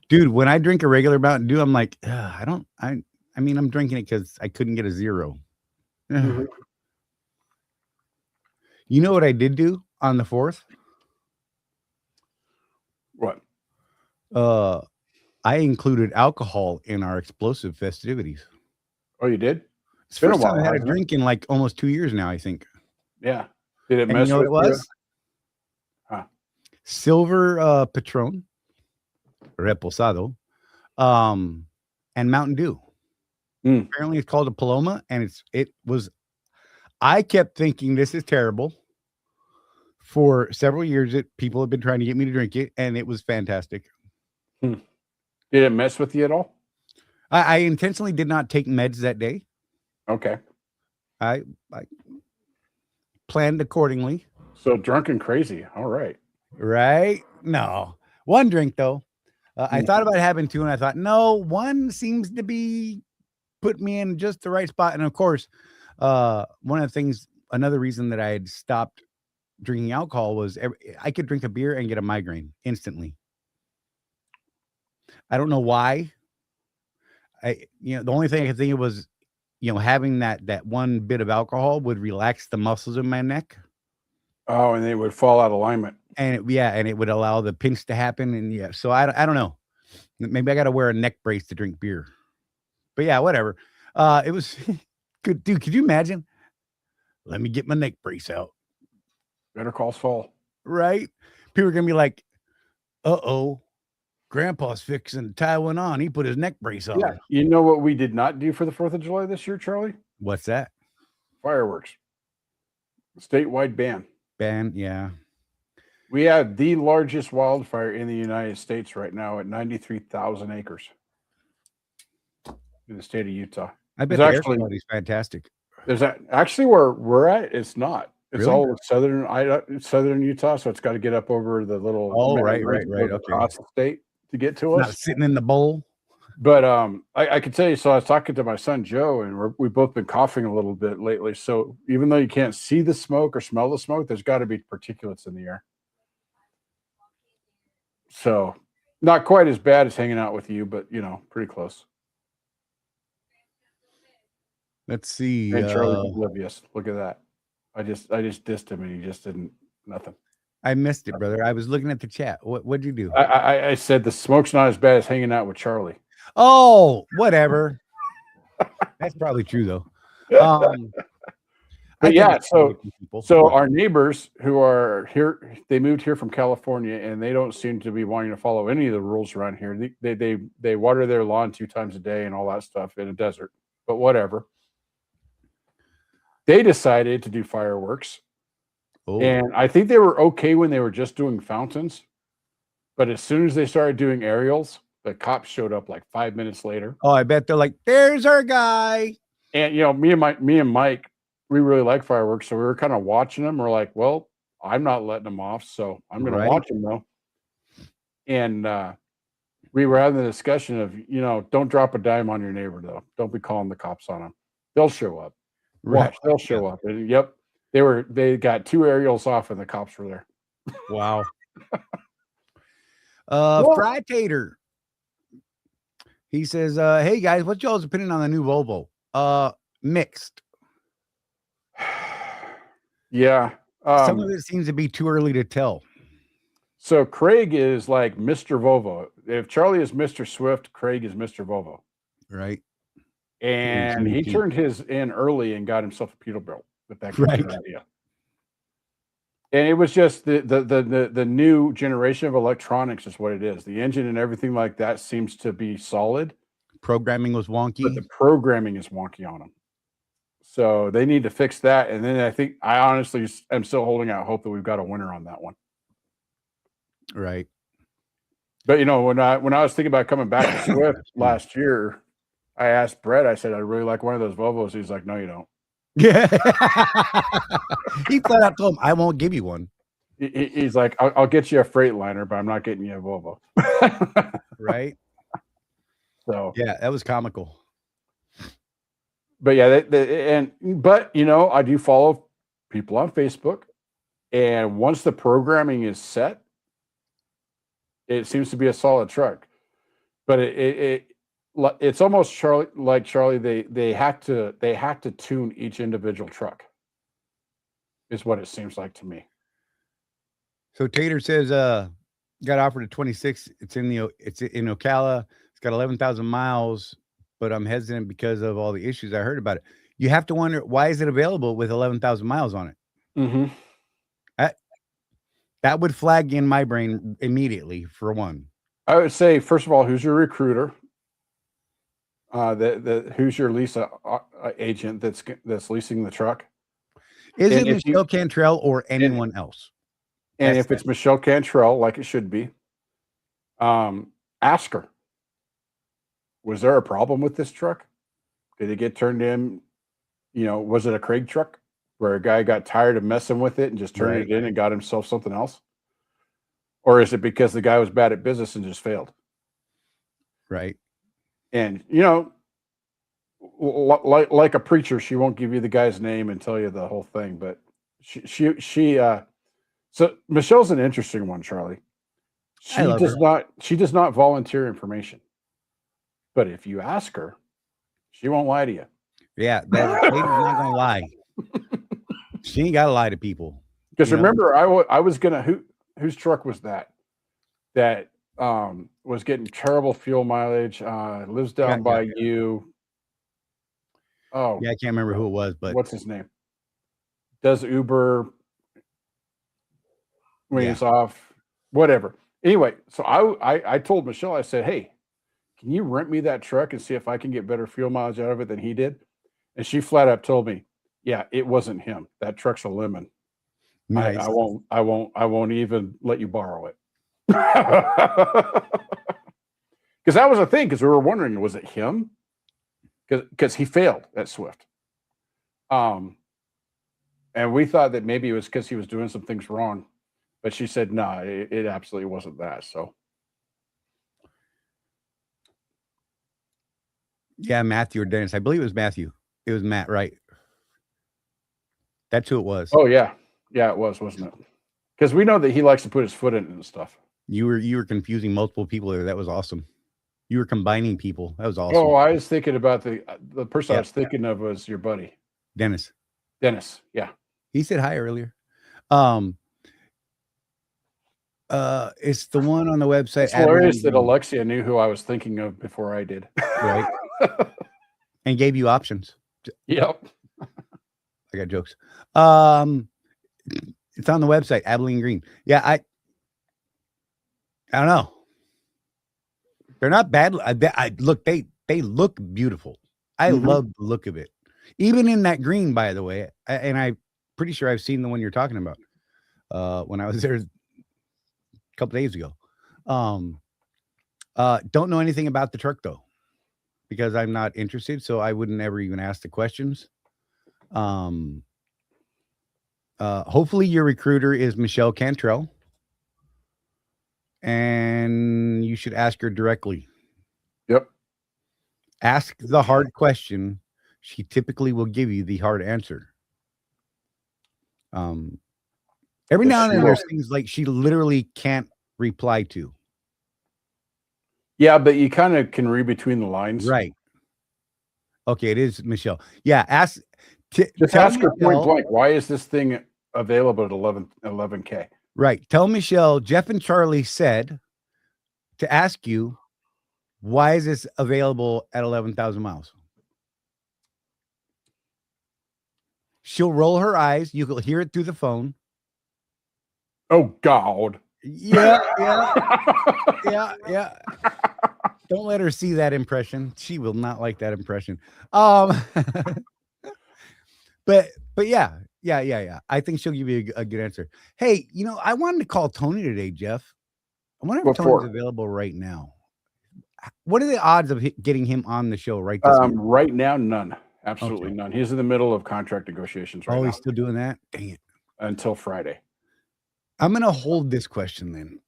Dude, when I drink a regular Mountain Dew, I'm like, I mean, I'm drinking it because I couldn't get a zero. Mhm. You know what I did do on the 4th? What? I included alcohol in our explosive festivities. Oh, you did? It's been the a first time while, I had a hasn't it? drink in like almost 2 years now, I think. Yeah. Did it And mess you know what with it you? was? Huh. Silver Patron, Reposado, and Mountain Dew. Mm. Apparently it's called a Paloma, and I kept thinking this is terrible. For several years, people have been trying to get me to drink it, and it was fantastic. Did it mess with you at all? I intentionally did not take meds that day. Okay. I planned accordingly. So drunk and crazy. All right. Right? No. One drink, though. I thought about having two, and I thought, no, one seems to be putting me in just the right spot. And of course, one of the things, another reason that I had stopped drinking alcohol was I could drink a beer and get a migraine instantly. I don't know why. The only thing I could think of was, having that one bit of alcohol would relax the muscles in my neck. Oh, and they would fall out of alignment. And it would allow the pinch to happen. And so I don't know. Maybe I got to wear a neck brace to drink beer. But yeah, whatever. It was good. Dude, could you imagine? Let me get my neck brace out. Better call Saul. Right? People are going to be like, uh-oh, Grandpa's fixing to tie one on. He put his neck brace on. Yeah. You know what we did not do for the 4th of July this year, Charlie? What's that? Fireworks. Statewide ban. Ban, yeah. We have the largest wildfire in the United States right now at 93,000 acres in the state of Utah. I bet There's the air actually- quality is fantastic. There's actually where we're at, it's not. It's Really? all southern Utah, so it's got to get up over the little. Oh, mountain right, range okay. across the state to get to Not us. sitting in the bowl. But I could tell you. So I was talking to my son Joe, and we've both been coughing a little bit lately. So even though you can't see the smoke or smell the smoke, there's got to be particulates in the air. So not quite as bad as hanging out with you, but pretty close. Let's see. Hey, Charlie's oblivious. Look at that. I just dissed him, and he just didn't nothing. I missed it, brother. I was looking at the chat. What'd you do? I said the smoke's not as bad as hanging out with Charlie. Oh, whatever. That's probably true, though. But yeah, so our our neighbors who are here, they moved here from California, and they don't seem to be wanting to follow any of the rules around here. They water their lawn 2 times a day and all that stuff in a desert, but whatever. They decided to do fireworks. And I think they were okay when they were just doing fountains. But as soon as they started doing aerials, the cops showed up like 5 minutes later. Oh, I bet they're like, there's our guy. And me and Mike, we really like fireworks, so we were kind of watching them. We're like, well, I'm not letting them off, so I'm going to watch them though. And we were having the discussion of, don't drop a dime on your neighbor though. Don't be calling the cops on them. They'll show up. Watch, they'll show up. And, yep, they got 2 aerials off, and the cops were there. Wow. Fry Tater. He says, hey guys, what's y'all's opinion on the new Volvo? Mixed. Yeah. Some of it seems to be too early to tell. So Craig is like Mr. Volvo. If Charlie is Mr. Swift, Craig is Mr. Volvo. Right. And he turned his in early and got himself a Peterbilt with that kind of idea. And it was just the new generation of electronics is what it is. The engine and everything like that seems to be solid. Programming was wonky. But the programming is wonky on them. So they need to fix that. And then I honestly am still holding out hope that we've got a winner on that one. Right. But you know, when I was thinking about coming back to Swift last year, I asked Brett, I said, I really like one of those Volvos. He's like, no, you don't. Yeah. He flat out told him, I won't give you one. He's like, I'll get you a Freightliner, but I'm not getting you a Volvo. Right. So yeah, that was comical. But yeah, but you know, I do follow people on Facebook, and once the programming is set, it seems to be a solid truck. But it's almost Charlie. They had to tune each individual truck. Is what it seems like to me. So Tater says, got offered a 26. It's in Ocala. It's got 11,000 miles, but I'm hesitant because of all the issues I heard about it. You have to wonder, why is it available with 11,000 miles on it? Mm-hmm. That would flag in my brain immediately, for one. I would say, first of all, who's your recruiter? Who's your lease agent that's leasing the truck? Is it Michelle Cantrell or anyone else? And if it's Michelle Cantrell, like it should be, ask her. Was there a problem with this truck? Did it get turned in? You know, was it a Craig truck where a guy got tired of messing with it and just turned it in and got himself something else? Or is it because the guy was bad at business and just failed? Right. And, you know, like a preacher, she won't give you the guy's name and tell you the whole thing. But so Michelle's an interesting one, Charlie. She does not volunteer information. But if you ask her, she won't lie to you. Yeah, that lady's not gonna lie. She ain't gotta lie to people. Because remember, I was gonna whose truck was that? That was getting terrible fuel mileage. Lives down by you. Oh, yeah, I can't remember who it was, but what's his name? Does Uber when he's off, whatever. Anyway, so I told Michelle, I said, hey, can you rent me that truck and see if I can get better fuel mileage out of it than he did? And she flat out told me, yeah, it wasn't him. That truck's a lemon. Nice. I won't even let you borrow it. Because that was a thing, because we were wondering, was it him? Because he failed at Swift. And we thought that maybe it was because he was doing some things wrong. But she said, no, it absolutely wasn't that. So yeah, Matthew or Dennis. I believe it was Matthew. It was Matt, right? That's who it was. Oh, yeah. Yeah, it was, wasn't it? Because we know that he likes to put his foot in it and stuff. You were confusing multiple people there. That was awesome. You were combining people. That was awesome. Oh, I was thinking about the person I was thinking of was your buddy. Dennis. Yeah. He said hi earlier. It's the one on the website. It's hilarious that Alexia knew who I was thinking of before I did. Right. And gave you options. Yep. I got jokes. It's on the website, Abilene Green. Yeah, I don't know. They're not bad. Look, they look beautiful. I love the look of it. Even in that green, by the way. And I'm pretty sure I've seen the one you're talking about when I was there a couple days ago. Don't know anything about the truck, though, because I'm not interested. So I wouldn't ever even ask the questions. Hopefully your recruiter is Michelle Cantrell, and you should ask her directly. Yep. Ask the hard question. She typically will give you the hard answer. Every now and then there's things like she literally can't reply to. Yeah, but you kind of can read between the lines. Right. Okay, it is Michelle. Yeah, just ask her point blank, why is this thing available at 11K. Right. Tell Michelle, Jeff and Charlie said to ask you, why is this available at 11,000 miles? She'll roll her eyes. You can hear it through the phone. Oh, God. Yeah. Don't let her see that impression. She will not like that impression. But yeah. I think she'll give you a good answer. Hey, I wanted to call Tony today, Jeff. I wonder if Tony's available right now. What are the odds of getting him on the show right this minute? Right now, none. Absolutely none. He's in the middle of contract negotiations right now. Oh, he's still doing that? Dang it. Until Friday. I'm going to hold this question then.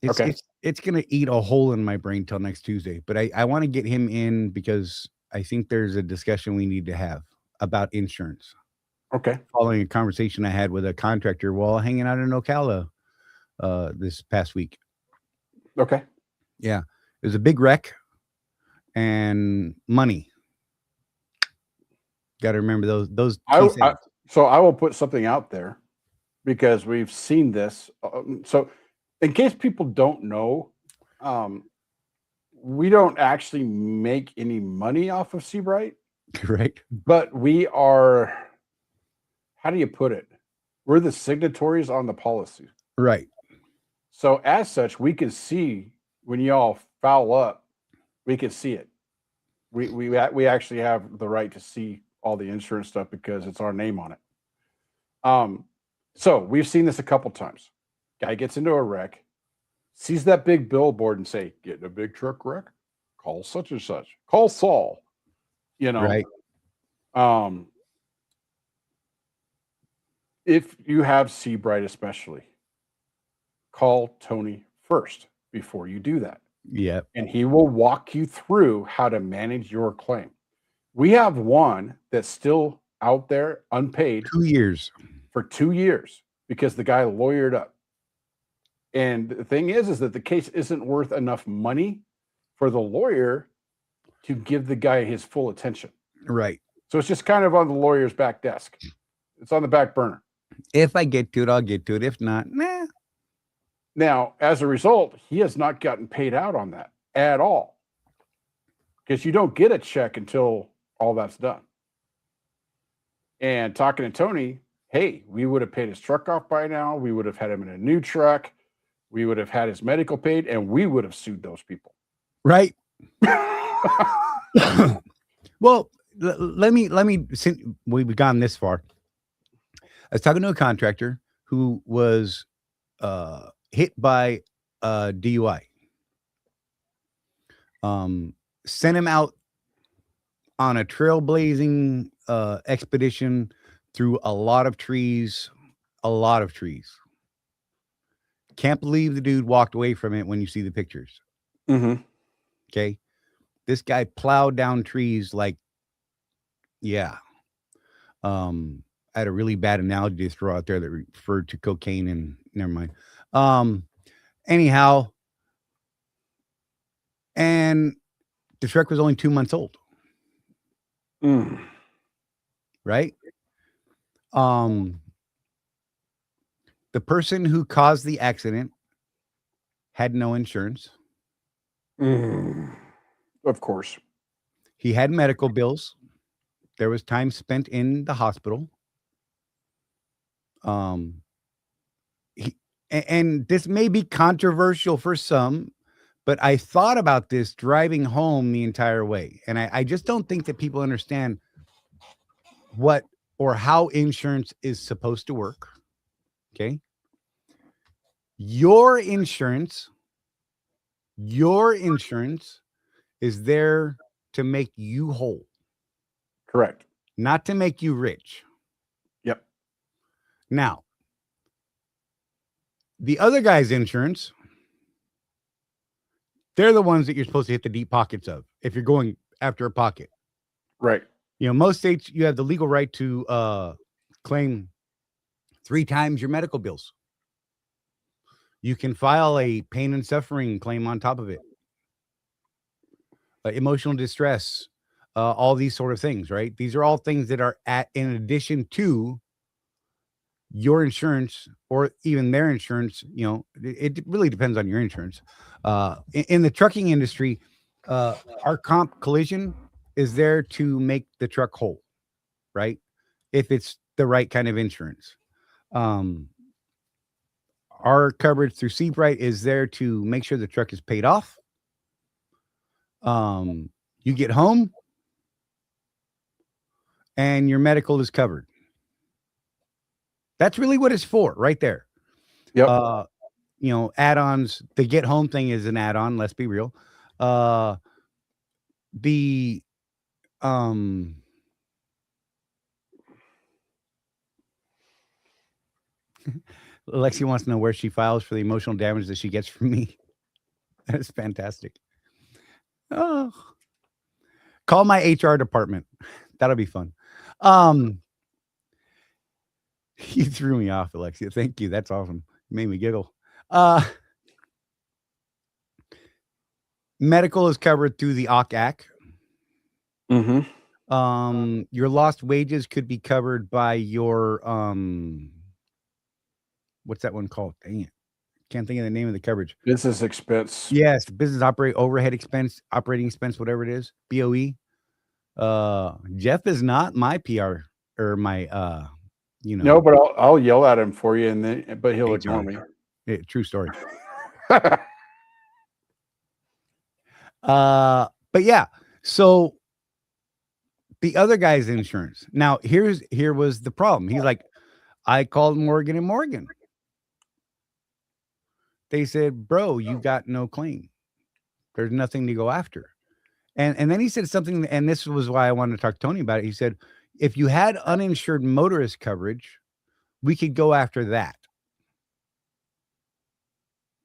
It's going to eat a hole in my brain till next Tuesday. But I want to get him in because I think there's a discussion we need to have about insurance. Okay. Following a conversation I had with a contractor while hanging out in Ocala this past week. Okay. Yeah. It was a big wreck and money. Got to remember those. So I will put something out there because we've seen this. So in case people don't know, we don't actually make any money off of Seabright. Correct. But we are, how do you put it? We're the signatories on the policy. Right. So as such, we can see when y'all foul up, we can see it. We actually have the right to see all the insurance stuff because it's our name on it. So we've seen this a couple times. Guy gets into a wreck, sees that big billboard and say, "Get in a big truck wreck? Call such and such. Call Saul." Right. If you have Seabright especially, call Tony first before you do that. Yeah. And he will walk you through how to manage your claim. We have one that's still out there unpaid 2 years for 2 years because the guy lawyered up. And the thing is that the case isn't worth enough money for the lawyer to give the guy his full attention. Right. So it's just kind of on the lawyer's back desk. It's on the back burner. If I get to it, I'll get to it. If not, nah. Now, as a result, he has not gotten paid out on that at all. Because you don't get a check until all that's done. And talking to Tony, hey, we would have paid his truck off by now. We would have had him in a new truck. We would have had his medical paid, and we would have sued those people. Right. Well, let me since we've gone this far. I was talking to a contractor who was hit by a DUI. Sent him out on a trailblazing expedition through a lot of trees. Can't believe the dude walked away from it when you see the pictures. Mm-hmm. Okay. This guy plowed down trees like, yeah. I had a really bad analogy to throw out there that referred to cocaine and never mind. Anyhow, and the truck was only 2 months old. Right? The person who caused the accident had no insurance. Of course. He had medical bills. There was time spent in the hospital. And this may be controversial for some, but I thought about this driving home the entire way. And I just don't think that people understand what or how insurance is supposed to work. Okay. Your insurance is there to make you whole. Correct. Not to make you rich. Yep. Now, the other guy's insurance, they're the ones that you're supposed to hit the deep pockets of if you're going after a pocket. Right. Most states, you have the legal right to claim 3 times your medical bills. You can file a pain and suffering claim on top of it. Emotional distress, all these sort of things, right? These are all things that are in addition to your insurance or even their insurance, it really depends on your insurance. In the trucking industry, our comp collision is there to make the truck whole, right? If it's the right kind of insurance. Our coverage through Seabright is there to make sure the truck is paid off. You get home and your medical is covered. That's really what it's for right there. Yep. Add-ons, the get home thing is an add-on. Let's be real. Alexi wants to know where she files for the emotional damage that she gets from me. That's fantastic. Oh, call my HR department. That'll be fun. You threw me off, Alexia. Thank you. That's awesome. You made me giggle. Medical is covered through the OCAC. Mm-hmm. Your lost wages could be covered by your what's that one called? Dang it. Can't think of the name of the coverage. Business expense. Yes, business operating expense, whatever it is. BOE. Jeff is not my PR or my No, but I'll yell at him for you, but he'll ignore me. True story. But yeah, so the other guy's insurance. Now here was the problem. He's like, I called Morgan & Morgan. They said, bro, you got no claim. There's nothing to go after. And then he said something, and this was why I wanted to talk to Tony about it. He said, if you had uninsured motorist coverage, we could go after that.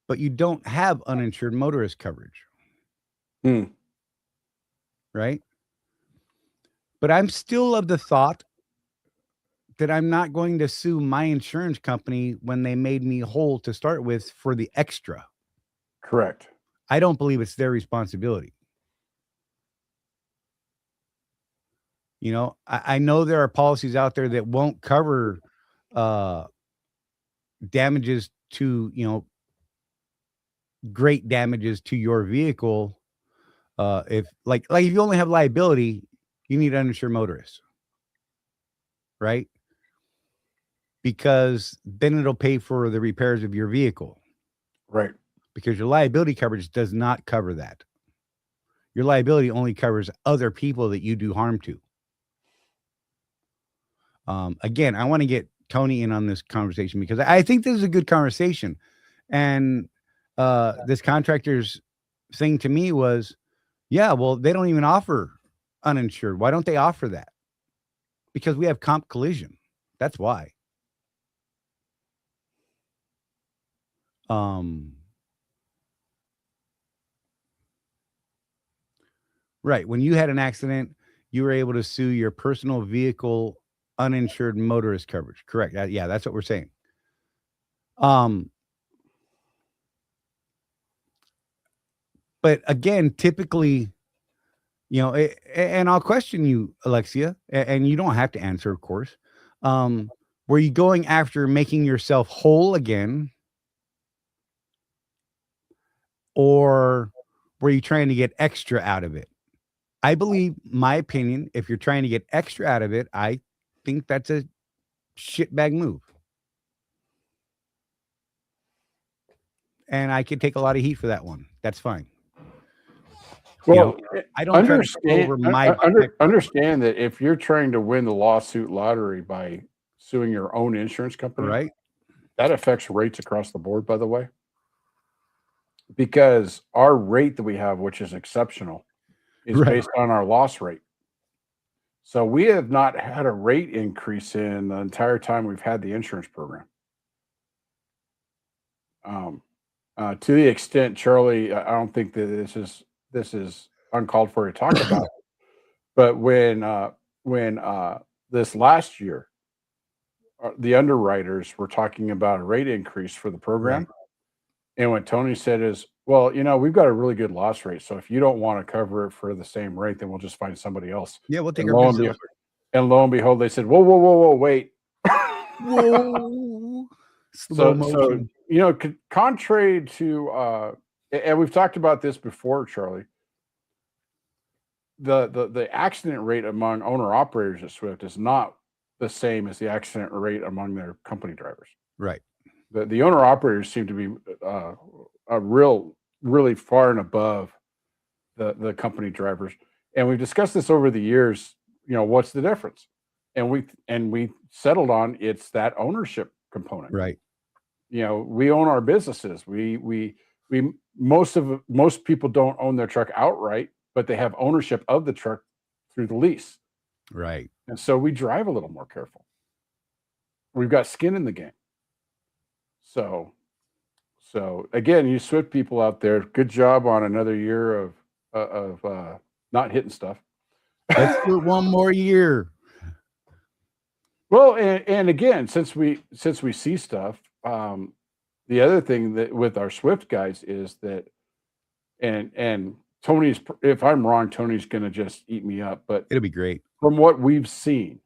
But you don't have uninsured motorist coverage. Right? But I'm still of the thought that I'm not going to sue my insurance company when they made me whole to start with for the extra. Correct. I don't believe it's their responsibility. I know there are policies out there that won't cover damages to, great damages to your vehicle. If you only have liability, you need uninsured motorists, right? Because then it'll pay for the repairs of your vehicle. Right. Because your liability coverage does not cover that. Your liability only covers other people that you do harm to. Again, I want to get Tony in on this conversation because I think this is a good conversation. And this contractor's thing to me was, yeah, well, they don't even offer uninsured. Why don't they offer that? Because we have comp collision. That's why. Right. When you had an accident, you were able to sue your personal vehicle uninsured motorist coverage. Correct. Yeah, that's what we're saying. But again, typically, and I'll question you, Alexia, and you don't have to answer, of course. Were you going after making yourself whole again? Or were you trying to get extra out of it? I believe, my opinion, if you're trying to get extra out of it, I think that's a shitbag move. And I could take a lot of heat for that one. That's fine. Well, I don't understand that if you're trying to win the lawsuit lottery by suing your own insurance company, right? That affects rates across the board, by the way. Because our rate that we have, which is exceptional, is based on our loss rate. So we have not had a rate increase in the entire time we've had the insurance program. To the extent, Charlie, I don't think that this is uncalled for to talk about. But when this last year, the underwriters were talking about a rate increase for the program. Right. And what Tony said is, well, we've got a really good loss rate. So if you don't want to cover it for the same rate, then we'll just find somebody else. Yeah, we'll take and lo and behold, they said, whoa, wait. Whoa. Slow motion. Contrary to and we've talked about this before, Charlie. The accident rate among owner operators at Swift is not the same as the accident rate among their company drivers. Right. The owner operators seem to be really far and above the company drivers. And we've discussed this over the years. What's the difference? And we settled on it's that ownership component. Right. We own our businesses. Most people don't own their truck outright, but they have ownership of the truck through the lease. Right. And so we drive a little more careful. We've got skin in the game. So again, you Swift people out there, good job on another year of not hitting stuff. Let's do it one more year. Well, and again, since we see stuff, the other thing that with our Swift guys is that, and Tony's, if I'm wrong, Tony's going to just eat me up. But It'll be great. From what we've seen,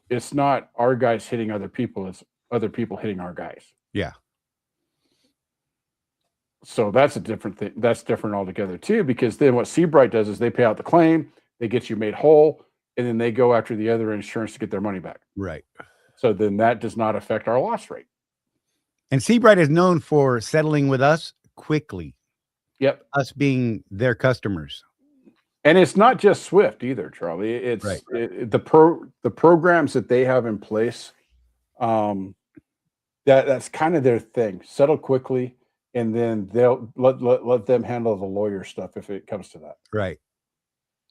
it's not our guys hitting other people; it's other people hitting our guys. Yeah. So that's a different thing. That's different altogether too, because then what Seabright does is they pay out the claim, they get you made whole, and then they go after the other insurance to get their money back. Right. So then that does not affect our loss rate. And Seabright is known for settling with us quickly. Yep. Us being their customers. And it's not just Swift either, Charlie. It's right. The programs that they have in place. That's kind of their thing. Settle quickly, and then they'll let them handle the lawyer stuff if it comes to that. Right.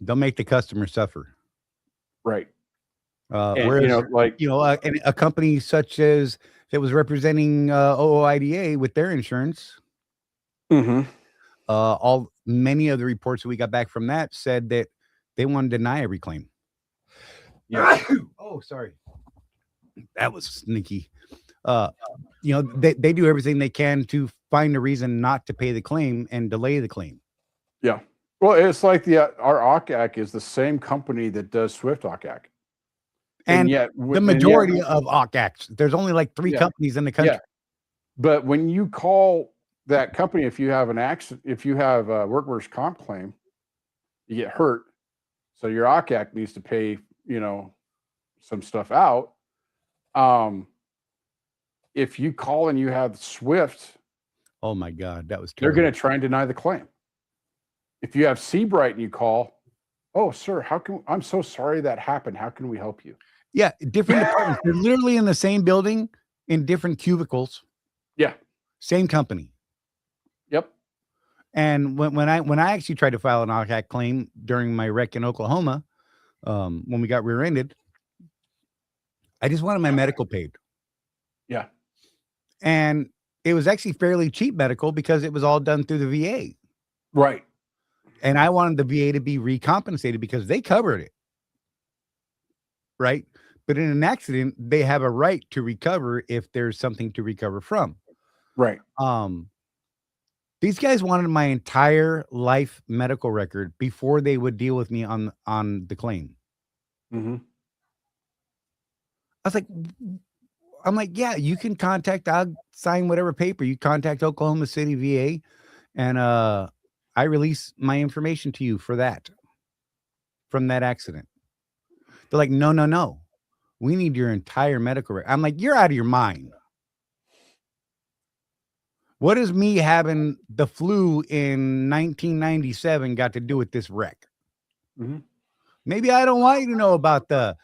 Don't make the customer suffer. Right. Whereas, a company such as that was representing OOIDA with their insurance. Mm-hmm. Many of the reports that we got back from that said that they want to deny every claim. Yeah. Oh, sorry. That was sneaky. They do everything they can to find a reason not to pay the claim and delay the claim. Yeah. Well, it's like our OCAC is the same company that does Swift OCAC. And yet the majority of OCACs, there's only like 3 companies in the country. Yeah. But when you call that company, if you have an accident, if you have a workers' comp claim, you get hurt. So your OCAC needs to pay, some stuff out. If you call and you have Swift, oh my God, that was terrible. They're going to try and deny the claim. If you have Seabright and you call, oh, sir, I'm so sorry that happened. How can we help you? Yeah, different departments. They're literally in the same building in different cubicles. Yeah. Same company. Yep. And when I actually tried to file an OCAC claim during my wreck in Oklahoma, when we got rear-ended, I just wanted my medical paid. Yeah. And it was actually fairly cheap medical because it was all done through the VA. Right. And I wanted the VA to be recompensated because they covered it. Right. But in an accident, they have a right to recover if there's something to recover from. Right. These guys wanted my entire life medical record before they would deal with me on the claim. Mm-hmm. I'm like, yeah, you can I'll sign whatever paper. You contact Oklahoma City VA and I release my information to you for that, from that accident. They're like, no. We need your entire medical record. I'm like, you're out of your mind. What does me having the flu in 1997 got to do with this wreck? Mm-hmm. Maybe I don't want you to know about the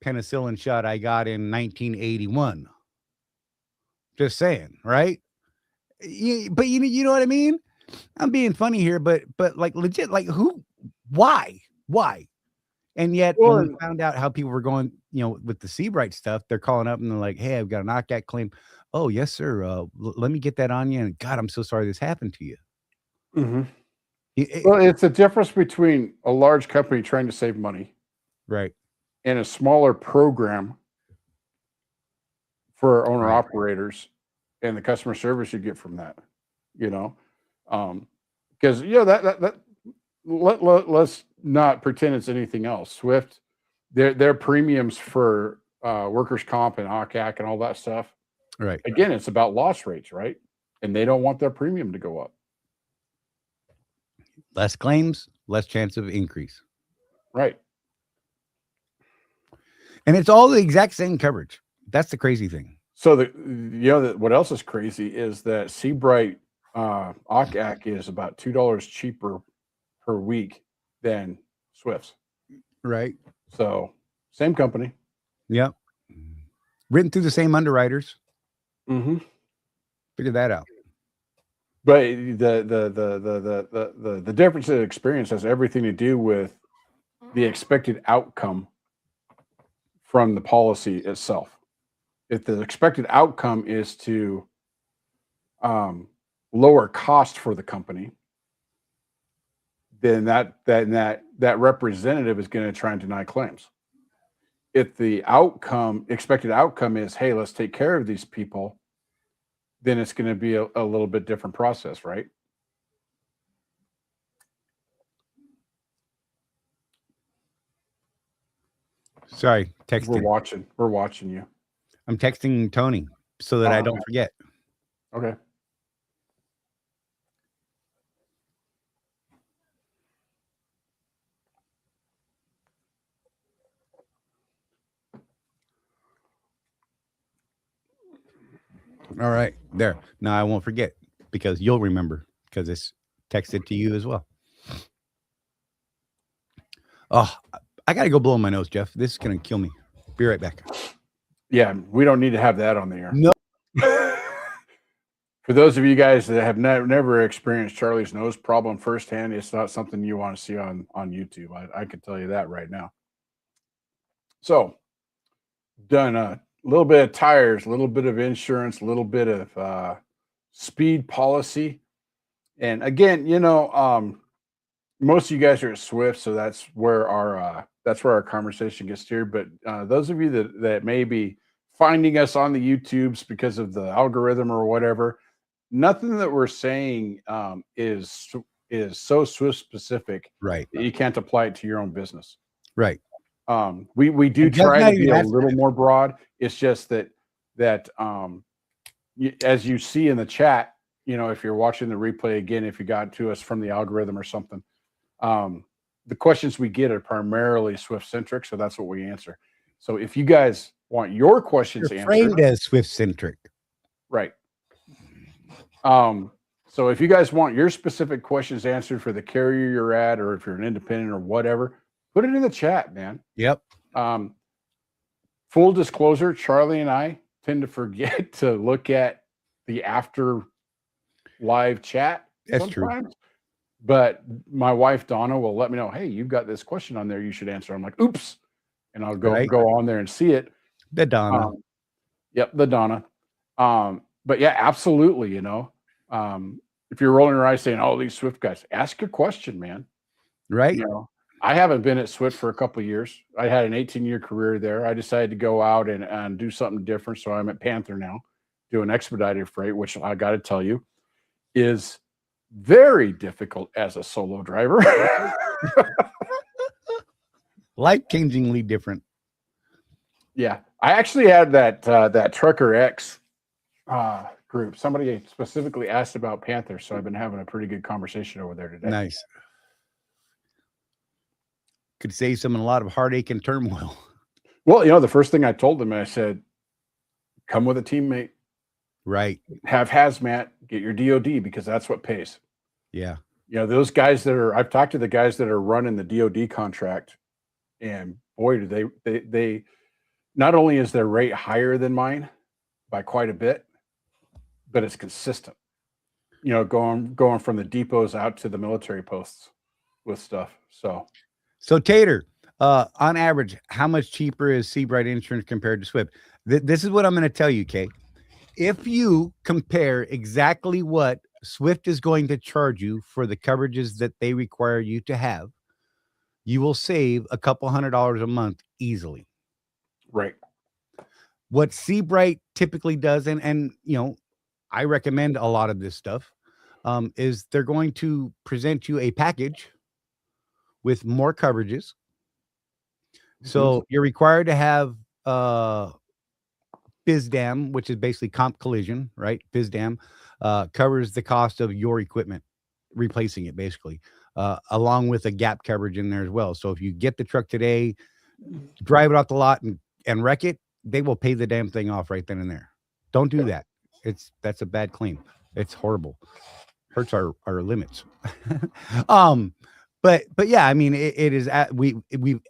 penicillin shot I got in 1981. Just saying, right? But you know what I mean? I'm being funny here, but like legit, like why? And yet when we found out how people were going, with the Seabright stuff, they're calling up and they're like, hey, I've got an OCAC claim. Oh, yes, sir. Let me get that on you. And God, I'm so sorry this happened to you. Mm-hmm. It's the difference between a large company trying to save money. Right. And a smaller program for owner operators and the customer service you get from that, because let's not pretend it's anything else. Swift, their premiums for workers' comp and OCAC and all that stuff. Right. Again, it's about loss rates, right? And they don't want their premium to go up. Less claims, less chance of increase. Right. And it's all the exact same coverage. That's the crazy thing. So what else is crazy is that Seabright OCAC is about $2 cheaper per week than Swift's. Right. So same company. Yep. Written through the same underwriters. Mm-hmm. Figure that out. But the difference in experience has everything to do with the expected outcome from the policy itself. If the expected outcome is to lower cost for the company, then that representative is going to try and deny claims. If the expected outcome is, hey, let's take care of these people, then it's going to be a little bit different process, right? Sorry, texting. We're watching you. I'm texting Tony so that I don't forget. Okay. All right, there. Now I won't forget because you'll remember because it's texted to you as well. Oh, I got to go blow my nose, Jeff. This is going to kill me. Be right back. Yeah, we don't need to have that on the air. No. For those of you guys that have never experienced Charlie's nose problem firsthand, it's not something you want to see on YouTube. I can tell you that right now. So, done a little bit of tires, a little bit of insurance, a little bit of speed policy. And again, most of you guys are at Swift, so that's where our conversation gets steered. But those of you that may be finding us on the YouTubes because of the algorithm or whatever, nothing that we're saying is so Swift specific, right, that you can't apply it to your own business. Right. We do try to be a little more broad. It's just that as you see in the chat, if you're watching the replay again, if you got to us from the algorithm or something, the questions we get are primarily Swift centric, so that's what we answer. So if you guys want your questions answered, framed as Swift centric, right? So if you guys want your specific questions answered for the carrier you're at, or if you're an independent or whatever, put it in the chat, man. Yep. Full disclosure, Charlie and I tend to forget to look at the after live chat. That's sometimes. true. But my wife, Donna, will let me know, hey, you've got this question on there you should answer. I'm like, oops. And I'll go on there and see it. The Donna. Yep, the Donna. But yeah, absolutely, if you're rolling your eyes saying, oh, these Swift guys, ask your question, man. Right. I haven't been at Swift for a couple of years. I had an 18-year career there. I decided to go out and do something different. So I'm at Panther now, doing expedited freight, which I got to tell you is very difficult as a solo driver. Life-changingly different. Yeah. I actually had that Trucker X group. Somebody specifically asked about Panther, so I've been having a pretty good conversation over there today. Nice. Could save someone a lot of heartache and turmoil. Well, the first thing I told them, I said, come with a teammate. Right. Have hazmat, get your DOD, because that's what pays. Yeah. Those guys I've talked to the guys that are running the DOD contract, and boy, do they not only is their rate higher than mine by quite a bit, but it's consistent. Going from the depots out to the military posts with stuff. So Tater, on average, how much cheaper is Seabright Insurance compared to Swift? This is what I'm going to tell you, Kay. If you compare exactly what Swift is going to charge you for the coverages that they require you to have, you will save a couple $100 a month easily. Right. What Seabright typically does, and I recommend a lot of this stuff, is they're going to present you a package with more coverages. So you're required to have BizDam, which is basically comp collision, right? BizDam covers the cost of your equipment, replacing it basically, along with a gap coverage in there as well. So if you get the truck today, drive it off the lot and wreck it, they will pay the damn thing off right then and there. Don't do that. That's a bad claim. It's horrible. Hurts our limits. But yeah, I mean, it is we've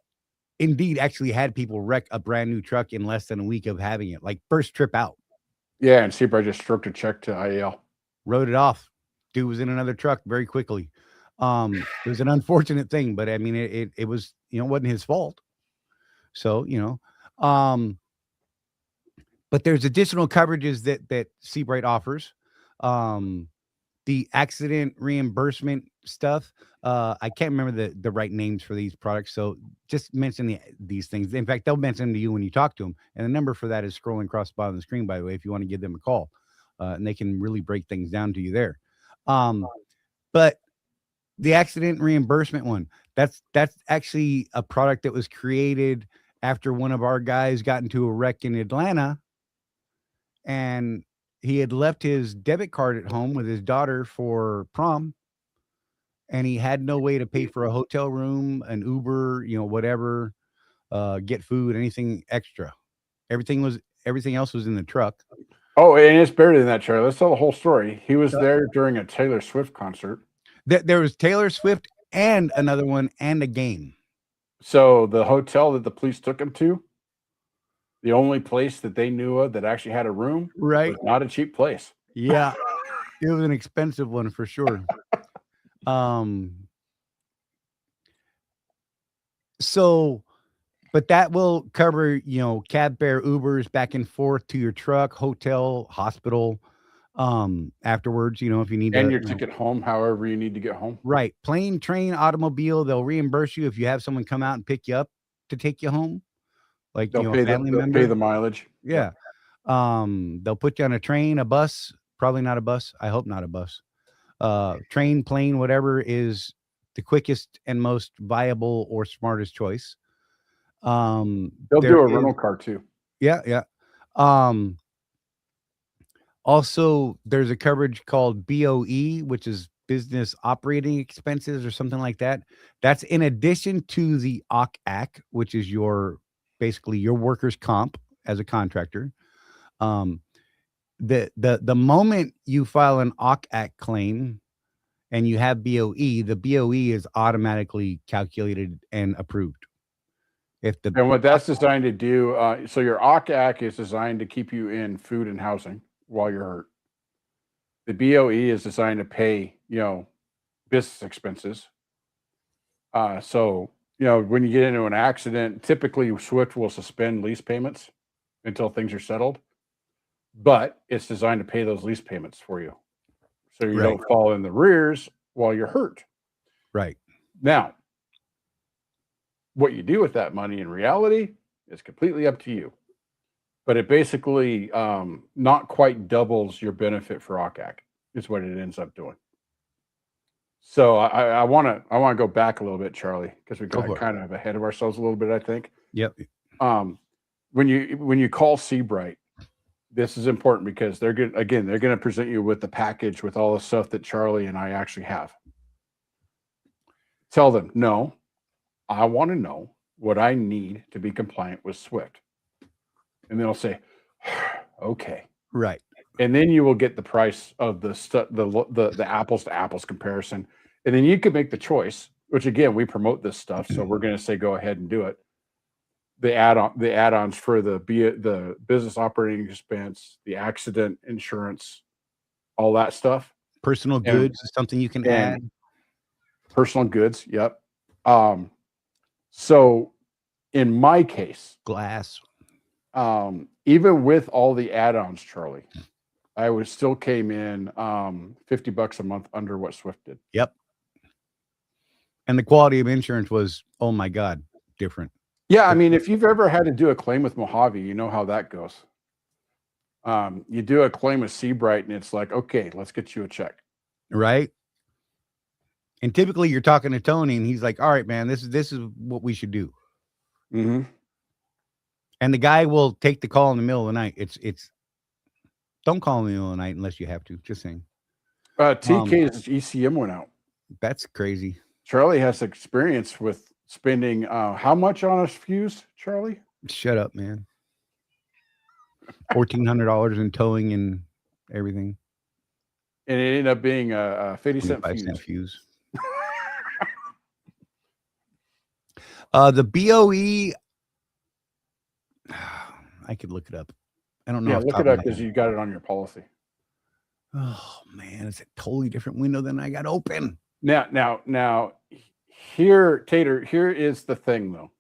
indeed actually had people wreck a brand new truck in less than a week of having it, like first trip out. Yeah, and Seabright just stroked a check to IEL. Wrote it off. Dude was in another truck very quickly. It was an unfortunate thing, but I mean, it was, it wasn't his fault. So, but there's additional coverages that Seabright offers. The accident reimbursement stuff. I can't remember the right names for these products. So just mention these things. In fact, they'll mention them to you when you talk to them. And the number for that is scrolling across the bottom of the screen, by the way, if you want to give them a call. And they can really break things down to you there. But the accident reimbursement one, that's actually a product that was created after one of our guys got into a wreck in Atlanta, and he had left his debit card at home with his daughter for prom, and he had no way to pay for a hotel room, an Uber, whatever, get food, anything extra. Everything else was in the truck. Oh, and it's better than that, Charlie. Let's tell the whole story. He was there during a Taylor Swift concert. There was Taylor Swift and another one and a game. So the hotel that the police took him to, the only place that they knew of that actually had a room, right, was not a cheap place. Yeah, it was an expensive one for sure. So, but that will cover, cab fare, Ubers back and forth to your truck, hotel, hospital, afterwards, if you need and your ticket home, however you need to get home. Right. Plane, train, automobile, they'll reimburse you if you have someone come out and pick you up to take you home. Like, they'll pay the mileage. Yeah. They'll put you on a train, a bus, probably not a bus. I hope not a bus. Train, plane, whatever is the quickest and most viable or smartest choice. They'll do a rental car too. Yeah. Also, there's a coverage called BOE, which is business operating expenses or something like that. That's in addition to the OCAC, which is basically your workers' comp as a contractor. The moment you file an OCAC claim and you have BOE, the BOE is automatically calculated and approved. And what that's designed to do, so your OCAC is designed to keep you in food and housing while you're hurt. The BOE is designed to pay, business expenses. So, when you get into an accident, typically Swift will suspend lease payments until things are settled, but it's designed to pay those lease payments for you. So you don't fall in the rears while you're hurt. Right. Now, what you do with that money in reality is completely up to you. But it basically not quite doubles your benefit for OCAC is what it ends up doing. So I want to go back a little bit, Charlie, because we got kind of ahead of ourselves a little bit, I think. Yep. When you call Seabright, this is important because they're going to present you with the package with all the stuff that Charlie and I actually have. Tell them, no, I want to know what I need to be compliant with Swift. And they'll say, okay. Right. And then you will get the price of the apples to apples comparison. And then you can make the choice, which again, we promote this stuff. So we're going to say, go ahead and do it. The add-ons for the business operating expense, the accident insurance, all that stuff. Personal goods is something you can add. Personal goods. Yep. So in my case, glass, even with all the add-ons, Charlie, I still came in $50 a month under what Swift did. Yep. And the quality of insurance was, oh my God, different. Yeah, I mean, if you've ever had to do a claim with Mojave, you know how that goes. You do a claim with Seabright, and it's like, okay, let's get you a check. Right. And typically you're talking to Tony, and he's like, all right, man, this is what we should do. Mm-hmm. And the guy will take the call in the middle of the night. It's don't call in the middle of the night unless you have to. Just saying. TK's ECM went out. That's crazy. Charlie has experience with spending how much on a fuse, Charlie? Shut up, man. $1,400 in towing and everything. And it ended up being a 50-cent fuse. The BOE, I could look it up. I don't know. Yeah, look it up because you got it on your policy. Oh man, it's a totally different window than I got open. Now, here, Tater, here is the thing though.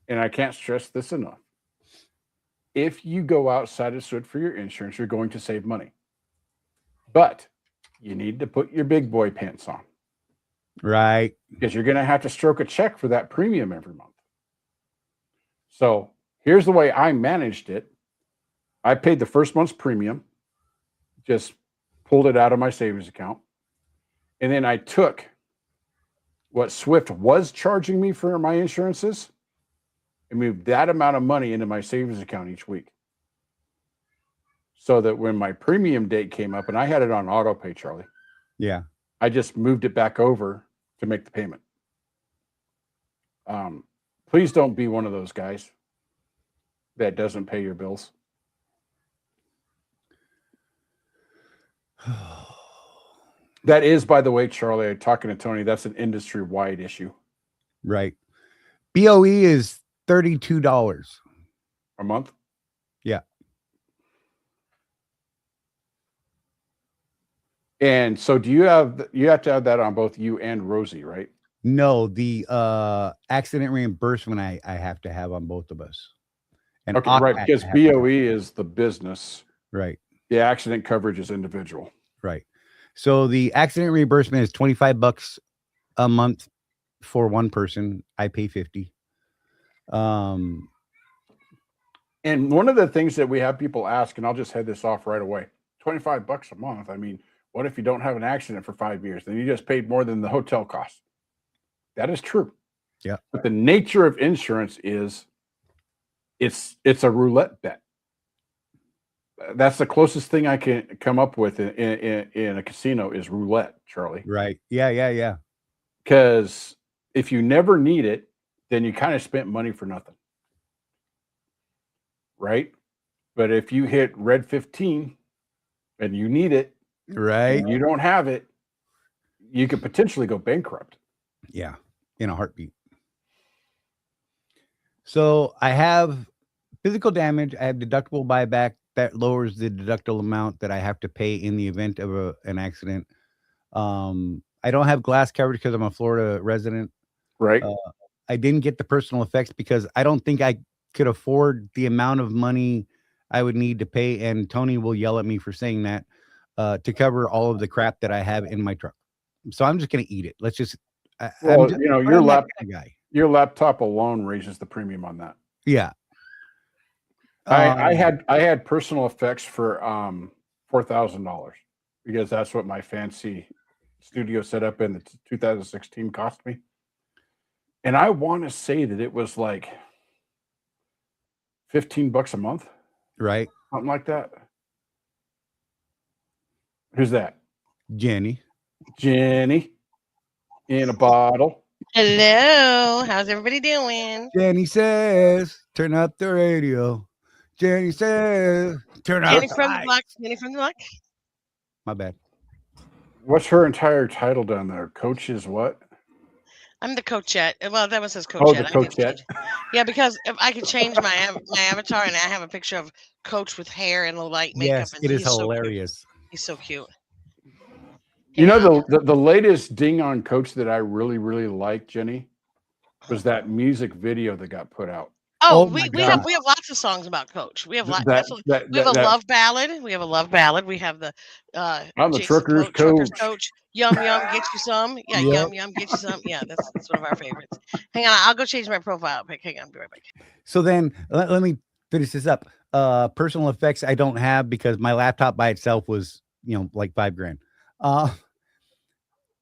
And I can't stress this enough. If you go outside of SWID for your insurance, you're going to save money. But you need to put your big boy pants on. Right. Because you're going to have to stroke a check for that premium every month. So here's the way I managed it. I paid the first month's premium, just pulled it out of my savings account. And then I took what Swift was charging me for my insurances and moved that amount of money into my savings account each week. So that when my premium date came up, and I had it on auto pay, Charlie. Yeah. I just moved it back over to make the payment. Please don't be one of those guys that doesn't pay your bills. That is, by the way, Charlie, talking to Tony, that's an industry-wide issue. Right. BOE is $32 a month. Yeah. And so you have to have that on both you and Rosie, right? No, the accident reimbursement I have to have on both of us. And okay, right, because BOE is the business. Right. The accident coverage is individual. Right. So the accident reimbursement is $25 a month for one person. I pay $50. And one of the things that we have people ask, and I'll just head this off right away, $25 a month. I mean, what if you don't have an accident for 5 years? Then you just paid more than the hotel cost. That is true. Yeah. But the nature of insurance is it's a roulette bet. That's the closest thing I can come up with in a casino is roulette, Charlie. Right. Yeah. Because if you never need it, then you kind of spent money for nothing. Right? But if you hit red 15 and you need it, right, and you don't have it, you could potentially go bankrupt. Yeah, in a heartbeat. So I have physical damage. I have deductible buyback that lowers the deductible amount that I have to pay in the event of an accident. I don't have glass coverage because I'm a Florida resident. Right. I didn't get the personal effects because I don't think I could afford the amount of money I would need to pay. And Tony will yell at me for saying that to cover all of the crap that I have in my truck. So I'm just going to eat it. Let's just, your laptop alone raises the premium on that. Yeah. I had personal effects for $4,000 because that's what my fancy studio setup in the 2016 cost me. And I want to say that it was like $15 a month. Right. Something like that. Who's that? Jenny in a bottle. Hello. How's everybody doing? Jenny says, turn up the radio. Jenny says, turn up Jenny the from lights. the block. Jenny from the block. My bad. What's her entire title down there? Coach is what? I'm the coachette. Well, that one says coachette. Oh, the coachette. Yeah, because if I could change my avatar and I have a picture of Coach with hair and light makeup. Yes, and it is he's hilarious. So he's so cute. You know, the latest ding on Coach that I really, really liked, Jenny, was that music video that got put out. Oh, we have lots of songs about Coach. We have lots. We have a love ballad. We have a love ballad. We have the I'm the trucker's coach. Yum yum, get you some. Yeah, yum yum, get you some. Yeah, that's one of our favorites. Hang on, I'll go change my profile pic. Hang on, I'll be right back. So then let me finish this up. Personal effects I don't have because my laptop by itself was, like $5,000.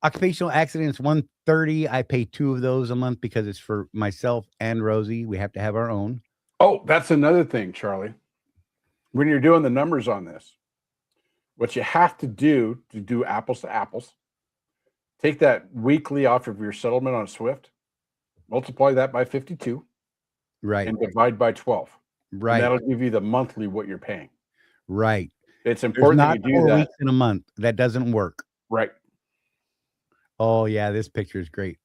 Occupational accidents, $130. I pay 2 of those a month because it's for myself and Rosie. We have to have our own. Oh, that's another thing, Charlie. When you're doing the numbers on this, what you have to do apples to apples, take that weekly off of your settlement on Swift, multiply that by 52, Right. and divide by 12. Right. And that'll give you the monthly what you're paying. Right. It's There's important not that you do 4 that. weeks in a month. That doesn't work. Right. Oh yeah, this picture is great.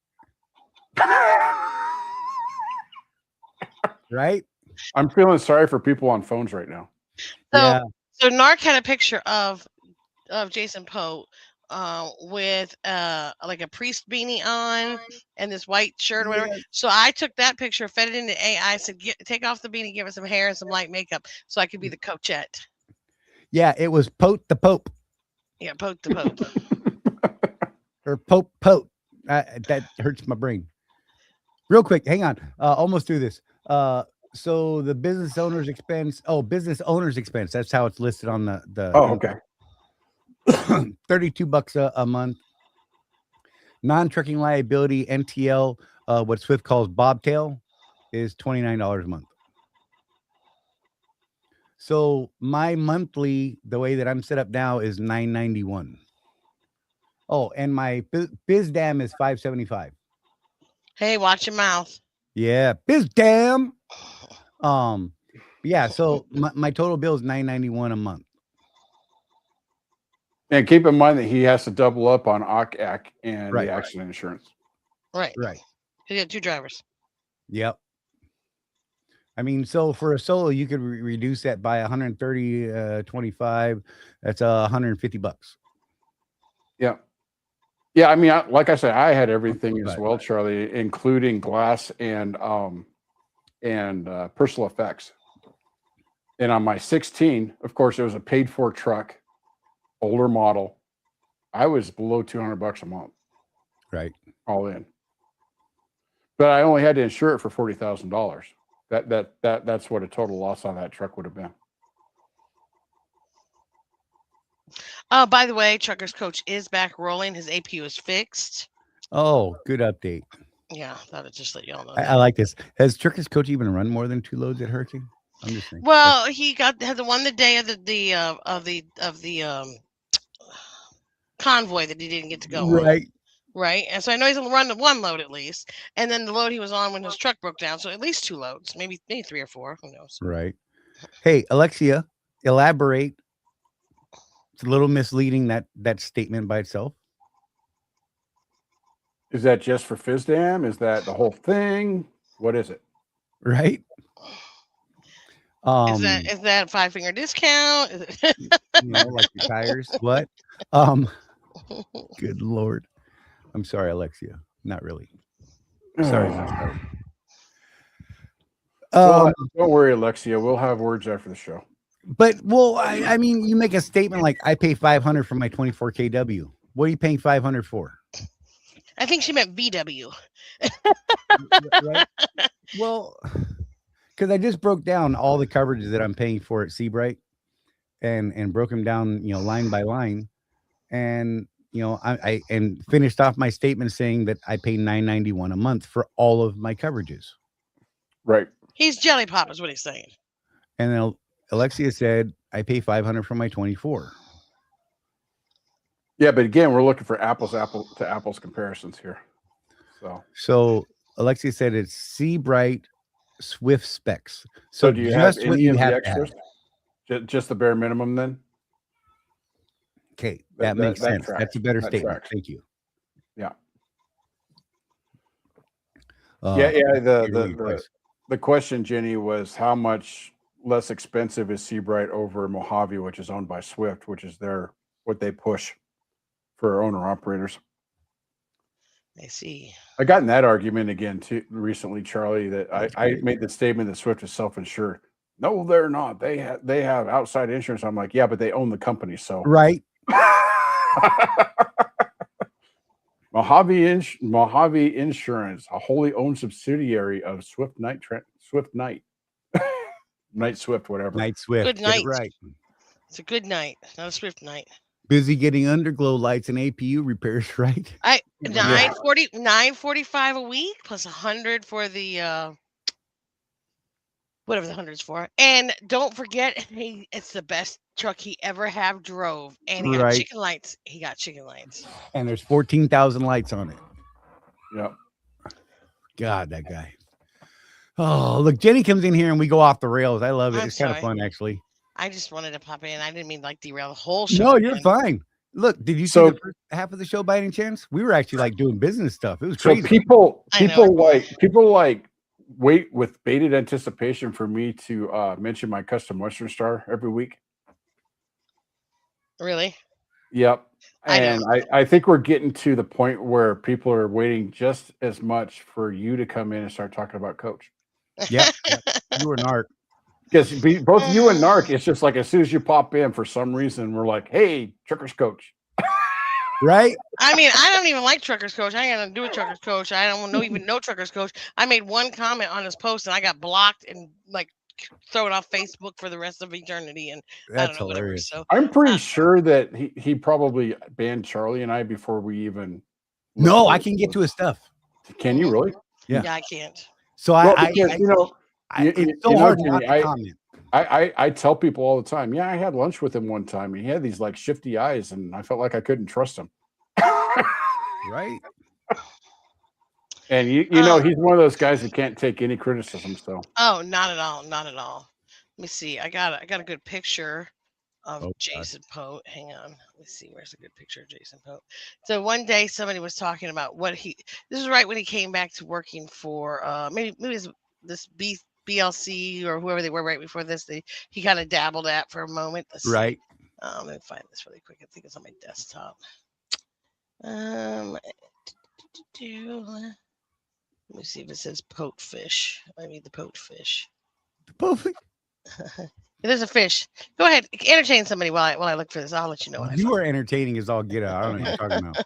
Right? I'm feeling sorry for people on phones right now. So Narc had a picture of Jason Poe with like a priest beanie on and this white shirt or whatever. Yes. So I took that picture, fed it into AI, said, take off the beanie, give it some hair and some light makeup so I could be the coachette. Yeah, it was Pope the Pope. Yeah, Pope the Pope. Or Pope. That hurts my brain. Real quick, hang on. Almost through this. So the business owner's expense. Oh, business owner's expense. That's how it's listed on the. Oh, okay. $32 a month. Non-trucking liability NTL, what Swift calls bobtail, is $29 a month. So my monthly, the way that I'm set up now, is $991. Oh, and my BizDam is $575. Hey, watch your mouth. Yeah, BizDam. Yeah. So my total bill is $991 a month. And keep in mind that he has to double up on OCAC and Right. the accident insurance. Right. Right. You got 2 drivers. Yep. I mean, so for a solo, you could reduce that by 130, 25. That's $150. Yeah. Yeah. I mean, like I said, I had everything as well, Charlie, including glass and personal effects. And on my 16, of course, it was a paid for truck, older model. I was below $200 a month. Right. All in. But I only had to insure it for $40,000. That's what a total loss on that truck would have been. By the way, Trucker's Coach is back rolling. His APU is fixed. Oh, good update. Yeah, thought I'd just let y'all know. I like this. Has Trucker's Coach even run more than 2 loads at Hurricane? I'm just thinking. Well, he had the one the day of the convoy that he didn't get to go on. Right. Right. And so I know he's run 1 load at least. And then the load he was on when his truck broke down. So at least 2 loads, maybe 3 or 4. Who knows? Right. Hey, Alexia, elaborate. It's a little misleading, that statement by itself. Is that just for FizDam? Is that the whole thing? What is it? Right. Is that 5-finger discount? Like your tires. What? Good Lord. I'm sorry, Alexia. Not really. Sorry. Not sorry. Well, don't worry, Alexia. We'll have words after the show. But I mean, you make a statement like, I pay $500 for my 24 kW. What are you paying $500 for? I think she meant VW. Right? Well, because I just broke down all the coverages that I'm paying for at Seabright and broke them down, line by line. And, I finished off my statement saying that I pay $991 a month for all of my coverages. Right. He's jelly pop is what he's saying. And then Alexia said, I pay $500 for my 24. Yeah, but again, we're looking for apples to apples comparisons here. So Alexia said it's Seabright Swift specs. So do you have any of the extras? Just the bare minimum then? Okay, that makes sense. Tracks. That's a better statement. Tracks. Thank you. Yeah. The question, Jenny, was how much less expensive is Seabright over Mojave, which is owned by Swift, which is what they push for owner operators. I see. I got in that argument again too recently, Charlie, that I made the statement that Swift is self-insured. No, they're not. They have outside insurance. I'm like, yeah, but they own the company, so right. Mojave Insurance, a wholly owned subsidiary of Swift Night, Night Swift, whatever. Night Swift. Good night. Right. It's a good night, not a Swift night. Busy getting underglow lights and APU repairs, right? $945 a week plus $100 for the whatever the 100's for. And don't forget, it's the best truck he ever have drove. And he got Right. chicken lights. He got chicken lights. And there's 14,000 lights on it. Yep. God, that guy. Oh, look, Jenny comes in here and we go off the rails. I love it. I'm It's kind of sorry. fun, actually. I just wanted to pop in. I didn't mean like derail the whole show. No, you're again. fine. Look, did you see the first half of the show by any chance? We were actually like doing business stuff. It was So crazy. people I know. like wait with bated anticipation for me to mention my custom Western Star every week. Really? Yep. I And don't. I think we're getting to the point where people are waiting just as much for you to come in and start talking about Coach. Yeah, you were an art. Because both you and Narc, it's just like as soon as you pop in, for some reason, we're like, hey, Truckers Coach. Right? I mean, I don't even like Truckers Coach. I ain't got nothing to do with Truckers Coach. I don't even know Truckers Coach. I made one comment on his post and I got blocked and like thrown off Facebook for the rest of eternity. And I don't That's know, whatever. hilarious. So I'm pretty sure that he probably banned Charlie and I before we even. No, I can get to his stuff. Can you really? Yeah. I can't. So Well, I because, it's so hard not Jimmy, to comment. I tell people all the time, yeah, I had lunch with him one time. He had these like shifty eyes, and I felt like I couldn't trust him. Right. And you know, he's one of those guys that can't take any criticism. So Oh, not at all. Not at all. Let me see. I got a good picture of Jason Pote. Hang on. Let me see. Where's a good picture of Jason Pote? So one day somebody was talking about this is right when he came back to working for maybe this BLC or whoever they were right before this. He kind of dabbled at for a moment. Let's right. see. Let me find this really quick. I think it's on my desktop. Let me see if it says Pote Fish. I mean the Pote Fish. There's a fish. Go ahead, entertain somebody while I look for this. I'll let you know what You are entertaining as all get out. I don't know what you're talking about.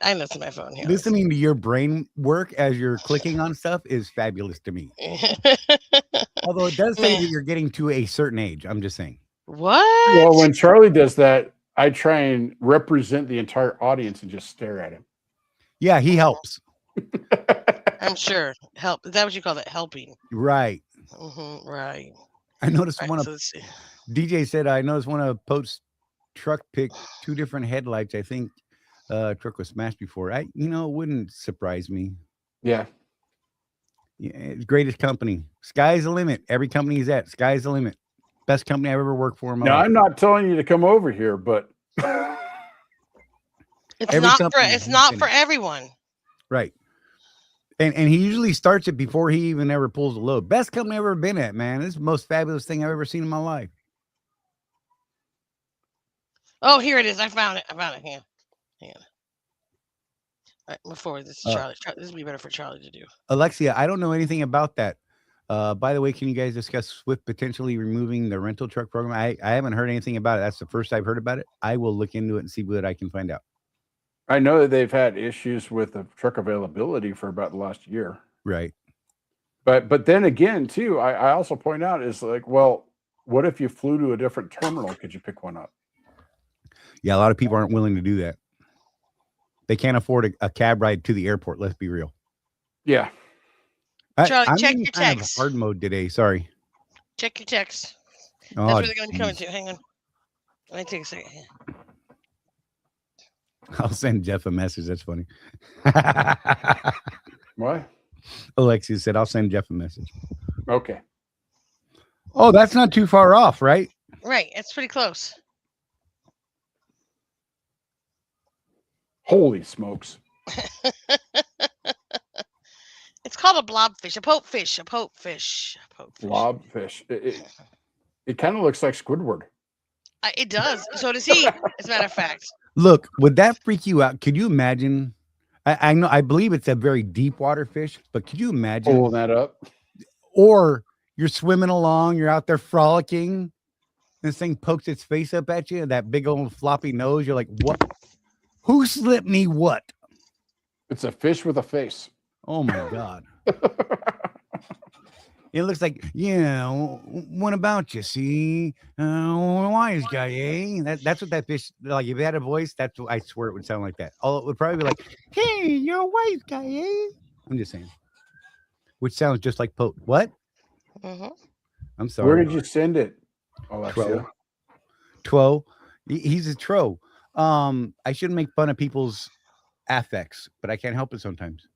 I listen to my phone here. Listening to your brain work as you're clicking on stuff is fabulous to me. Although it does say that you're getting to a certain age. I'm just saying. What? Well, when Charlie does that, I try and represent the entire audience and just stare at him. Yeah, he helps. I'm sure. Help. Is that what you call that? Helping. Right. Mm-hmm, right. I noticed one of so let's see. DJ said I noticed one of Pote's truck picked two different headlights. I think truck was smashed before. It wouldn't surprise me. Yeah. It's greatest company. Sky's the limit. Every company he's at, sky's the limit. Best company I've ever worked for in my life. I'm not telling you to come over here, but it's not for everyone. Right. And he usually starts it before he even ever pulls a load. Best company I've ever been at, man. This is the most fabulous thing I've ever seen in my life. Oh, here it is. I found it. Hang on. All right, move forward. This is Charlie. This would be better for Charlie to do. Alexia, I don't know anything about that. By the way, can you guys discuss Swift potentially removing the rental truck program? I haven't heard anything about it. That's the first I've heard about it. I will look into it and see what I can find out. I know that they've had issues with the truck availability for about the last year. Right. But then again, too, I also point out is like, well, what if you flew to a different terminal? Could you pick one up? Yeah, a lot of people aren't willing to do that. They can't afford a cab ride to the airport. Let's be real. Yeah. Charlie, I'm check in your kind of text. hard mode today. Sorry. Check your text. Oh, That's where they're going to be coming to. Hang on. Let me take a second. I'll send Jeff a message. That's funny. What? Alexia said, I'll send Jeff a message. Okay. Oh, that's not too far off, right? Right. It's pretty close. Holy smokes. It's called a blobfish, a pope fish. Blobfish. It kind of looks like Squidward. It does. So does he, as a matter of fact. Look, would that freak you out? Could you imagine? I believe it's a very deep water fish, but could you imagine pulling that up? Or you're swimming along, you're out there frolicking, this thing pokes its face up at you, that big old floppy nose. You're like, what? Who slipped me what? It's a fish with a face. Oh my God. It looks like, what about you? See, wise guy, eh? That's what that fish, like, if it had a voice, that's what I swear it would sound like that. Oh, it would probably be like, hey, you're a wise guy, eh? I'm just saying. Which sounds just like Pope. What? Mm-hmm. I'm Where sorry. did you send it, Alexia? Tro. He's a tro. I shouldn't make fun of people's affects, but I can't help it sometimes.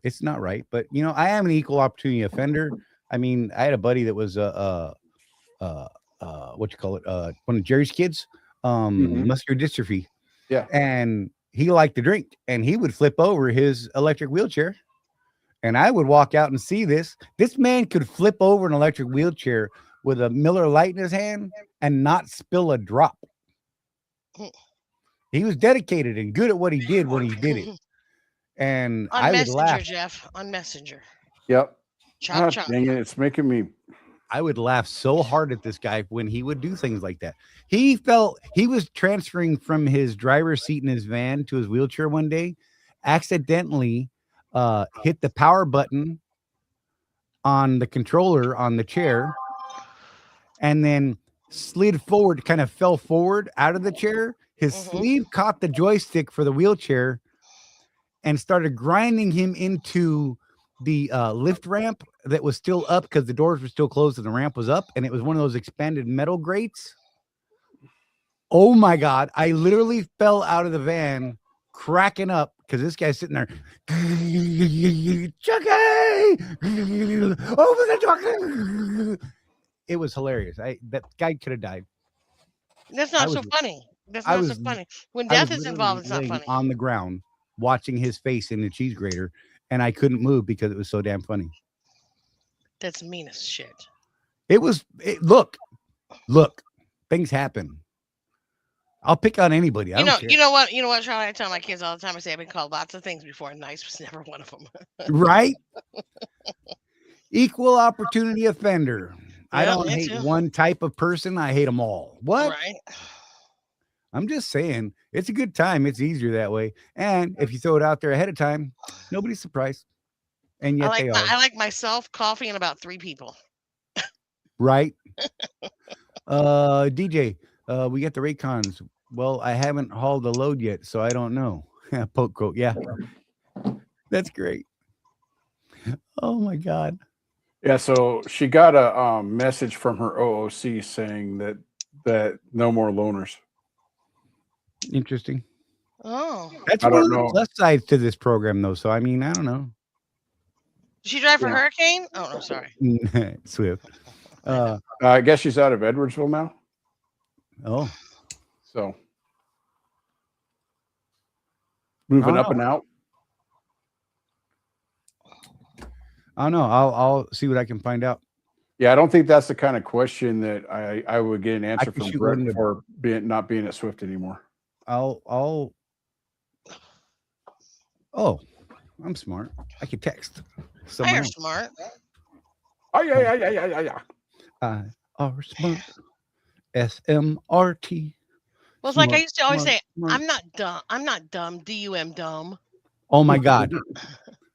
It's not right, but I am an equal opportunity offender. I mean, I had a buddy that was what you call it, one of Jerry's kids, Mhm. muscular dystrophy, Yeah. and he liked to drink, and he would flip over his electric wheelchair, and I would walk out and see this. This man could flip over an electric wheelchair with a Miller Lite in his hand and not spill a drop. He was dedicated and good at what he did when he did it. And On I would Messenger, laugh. Jeff. On Messenger. Yep. Chop Ah, chop. dang it! It's making me. I would laugh so hard at this guy when he would do things like that. He felt he was transferring from his driver's seat in his van to his wheelchair one day, accidentally hit the power button on the controller on the chair, and then slid forward, kind of fell forward out of the chair. His sleeve caught the joystick for the wheelchair and started grinding him into the lift ramp that was still up because the doors were still closed and the ramp was up, and it was one of those expanded metal grates. Oh my God. I literally fell out of the van cracking up because this guy's sitting there. Chucky! Open the door! It was hilarious. That guy could have died. That's not so funny. That's not so funny. When death is involved, it's not funny. On the ground, watching his face in the cheese grater, and I couldn't move because it was so damn funny. That's mean as shit. Look, things happen. I'll pick on anybody. I don't care. You know what, Charlie? I tell my kids all the time. I say I've been called lots of things before, and nice was never one of them. Right? Equal opportunity offender. I don't me hate too. one type of person. I hate them all. What? Right. I'm just saying, it's a good time. It's easier that way. And if you throw it out there ahead of time, nobody's surprised. And yet they are. I like myself, coffee, and about 3 people. Right? DJ, we got the Raycons. Well, I haven't hauled the load yet, so I don't know. Poke quote. Yeah. That's great. Oh my God. Yeah, so she got a message from her OOC saying that no more loners. Interesting. Oh. That's one of the plus sides to this program, though. So, I mean, I don't know. Did she drive for Hurricane? Oh, no, sorry. Swift. I guess she's out of Edwardsville now. Oh. So. Moving up and out. I don't know. I'll see what I can find out. Yeah, I don't think that's the kind of question that I would get an answer from Brett for not being at Swift anymore. Oh, I'm smart. I can text. You're smart. Oh yeah. I are smart. SMRT. Well, it's like I used to always say, I'm not dumb. I'm not dumb. DUM dumb. Oh my God.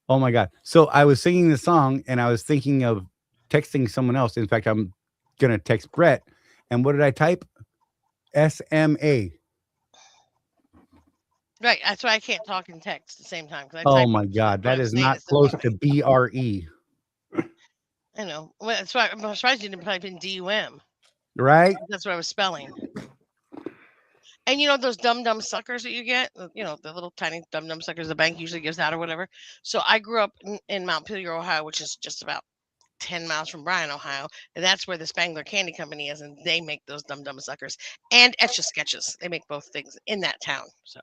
Oh my God. So I was singing the song and I was thinking of texting someone else. In fact, I'm going to text Brett. And what did I type? SMA. Right. That's why I can't talk and text at the same time. Oh my God. That is not close to BRE. I know. Well, that's why I'm surprised you didn't type in DUM. Right. That's what I was spelling. And you know those dumb suckers that you get? You know, the little tiny dumb suckers the bank usually gives out or whatever. So I grew up in Montpelier, Ohio, which is just about 10 miles from Bryan, Ohio. And that's where the Spangler Candy Company is. And they make those dumb suckers and Etch-a-Sketches. They make both things in that town. So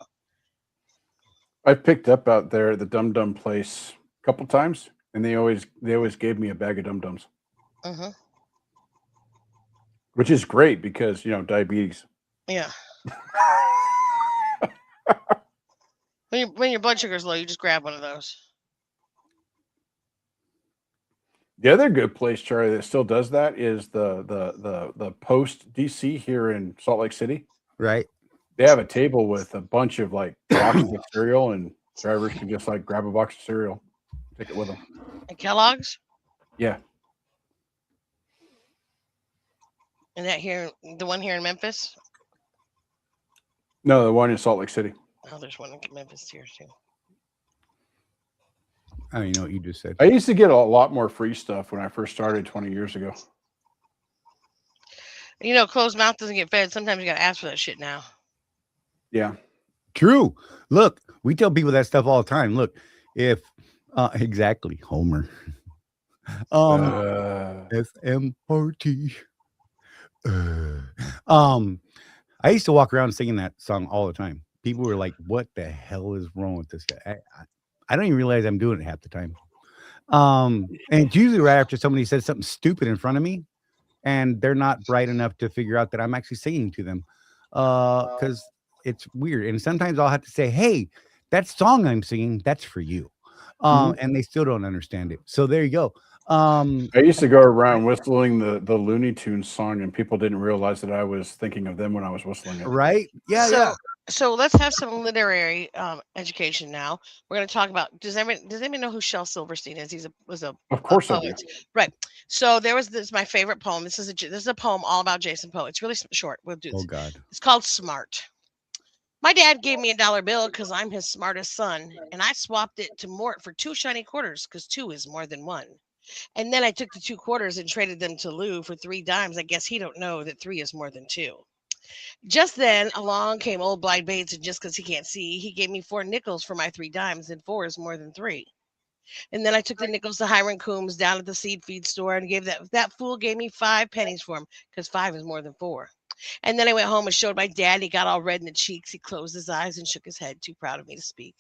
I picked up out there at the Dum place a couple times, and they always gave me a bag of Dum-Dums. Mm-hmm. Which is great because, you know, diabetes. Yeah. When your blood sugar's low, you just grab one of those. The other good place, Charlie, that still does that is the Post DC here in Salt Lake City. Right. They have a table with a bunch of like boxes of cereal, and drivers can just like grab a box of cereal, take it with them. And Kellogg's? Yeah. And the one here in Memphis? No, the one in Salt Lake City. Oh, there's one in Memphis here too. I don't even know what you just said. I used to get a lot more free stuff when I first started 20 years ago. You know, closed mouth doesn't get fed. Sometimes you got to ask for that shit now. Yeah. True. Look, we tell people that stuff all the time. Look, if exactly, Homer. SMRT. I used to walk around singing that song all the time. People were like, "What the hell is wrong with this guy?" I don't even realize I'm doing it half the time. And it's usually right after somebody says something stupid in front of me, and they're not bright enough to figure out that I'm actually singing to them, because it's weird. And sometimes I'll have to say, "Hey, that song I'm singing, that's for you," and they still don't understand it. So there you go. I used to go around whistling the Looney Tunes song, and people didn't realize that I was thinking of them when I was whistling it. Right? Yeah. So let's have some literary education now. We're going to talk about. Does anyone know who Shel Silverstein is? Was a Of course I do. poet, right? So this is my favorite poem. This is a poem all about Jason Poe. It's really short. We'll do this. Oh God. It's called Smart. My dad gave me $1 bill because I'm his smartest son, and I swapped it to Mort for 2 shiny quarters because 2 is more than 1. And then I took the 2 quarters and traded them to Lou for 3 dimes. I guess he don't know that 3 is more than 2. Just then along came old Blind Bates, and just because he can't see, he gave me 4 nickels for my 3 dimes, and 4 is more than 3. And then I took the nickels to Hiram Coombs down at the seed feed store and gave that fool gave me 5 pennies for him because 5 is more than 4. And then I went home and showed my dad. He got all red in the cheeks. He closed his eyes and shook his head, too proud of me to speak.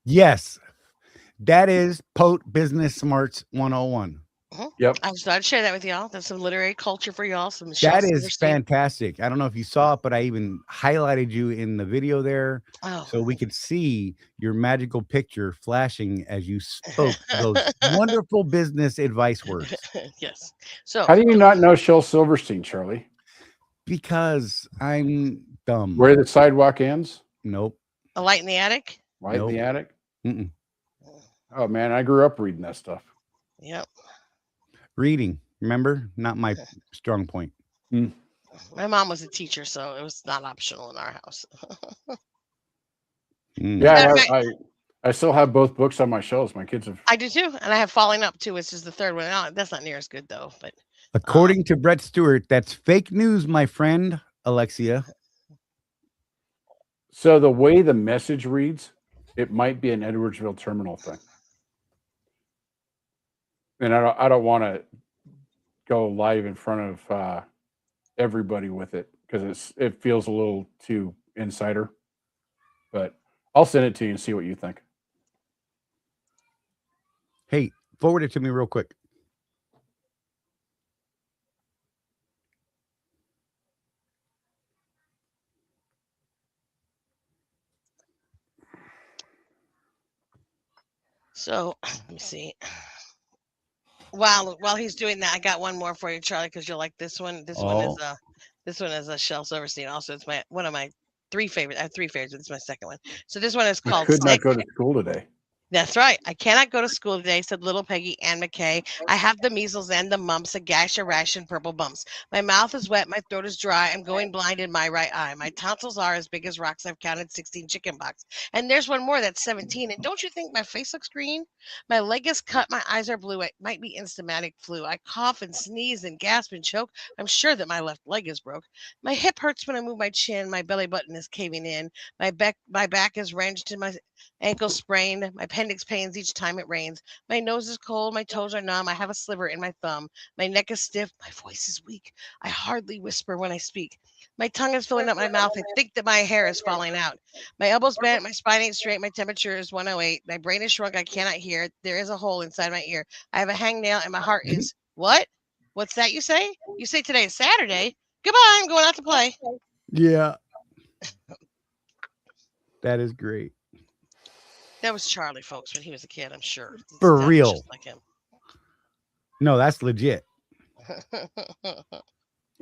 Yes, that is Pote Business Smarts 101. Yep. I just thought I'd share that with y'all. That's some literary culture for y'all. Some That is fantastic. I don't know if you saw it, but I even highlighted you in the video there, so we could see your magical picture flashing as you spoke those wonderful business advice words. Yes. So how do you not know Shel Silverstein, Charlie? Because I'm dumb. Where the sidewalk ends? Nope. A Light in the Attic? Light in the Attic? Mm-mm. Oh, man, I grew up reading that stuff. Yep. Reading, remember? Not my strong point. My mom was a teacher, so it was not optional in our house. Yeah, I still have both books on my shelves. My kids have. I do too, and I have Falling Up too, which is the third one. That's not near as good though. But according to Brett Stewart, that's fake news, my friend Alexia. So the way the message reads, it might be an Edwardsville Terminal thing. And I don't want to go live in front of everybody with it because it feels a little too insider. But I'll send it to you and see what you think. Hey, forward it to me real quick. So let me see. While he's doing that, I got one more for you, Charlie, because you'll like this one. This one is a Shel Silverstein. Also, it's one of my 3 favorites. I have 3 favorites. This is my second one. So this one is called. I could not go to school today. That's right. I cannot go to school today, said little Peggy Ann McKay. I have the measles and the mumps, a gash, a rash, and purple bumps. My mouth is wet, my throat is dry. I'm going blind in my right eye. My tonsils are as big as rocks. I've counted 16 chicken pox. And there's one more that's 17. And don't you think my face looks green? My leg is cut. My eyes are blue. It might be instamatic flu. I cough and sneeze and gasp and choke. I'm sure that my left leg is broke. My hip hurts when I move my chin. My belly button is caving in. My back is wrenched and my ankle sprained. My appendix pains each time it rains. My nose is cold. My toes are numb. I have a sliver in my thumb. My neck is stiff. My voice is weak. I hardly whisper when I speak. My tongue is filling up my mouth. I think that my hair is falling out. My elbows bent. My spine ain't straight. My temperature is 108. My brain is shrunk. I cannot hear. There is a hole inside my ear. I have a hangnail and my heart is what? What's that you say? You say today is Saturday. Goodbye. I'm going out to play. Yeah. That is great. That was Charlie, folks, when he was a kid, I'm sure. For real. Just like him. No, that's legit.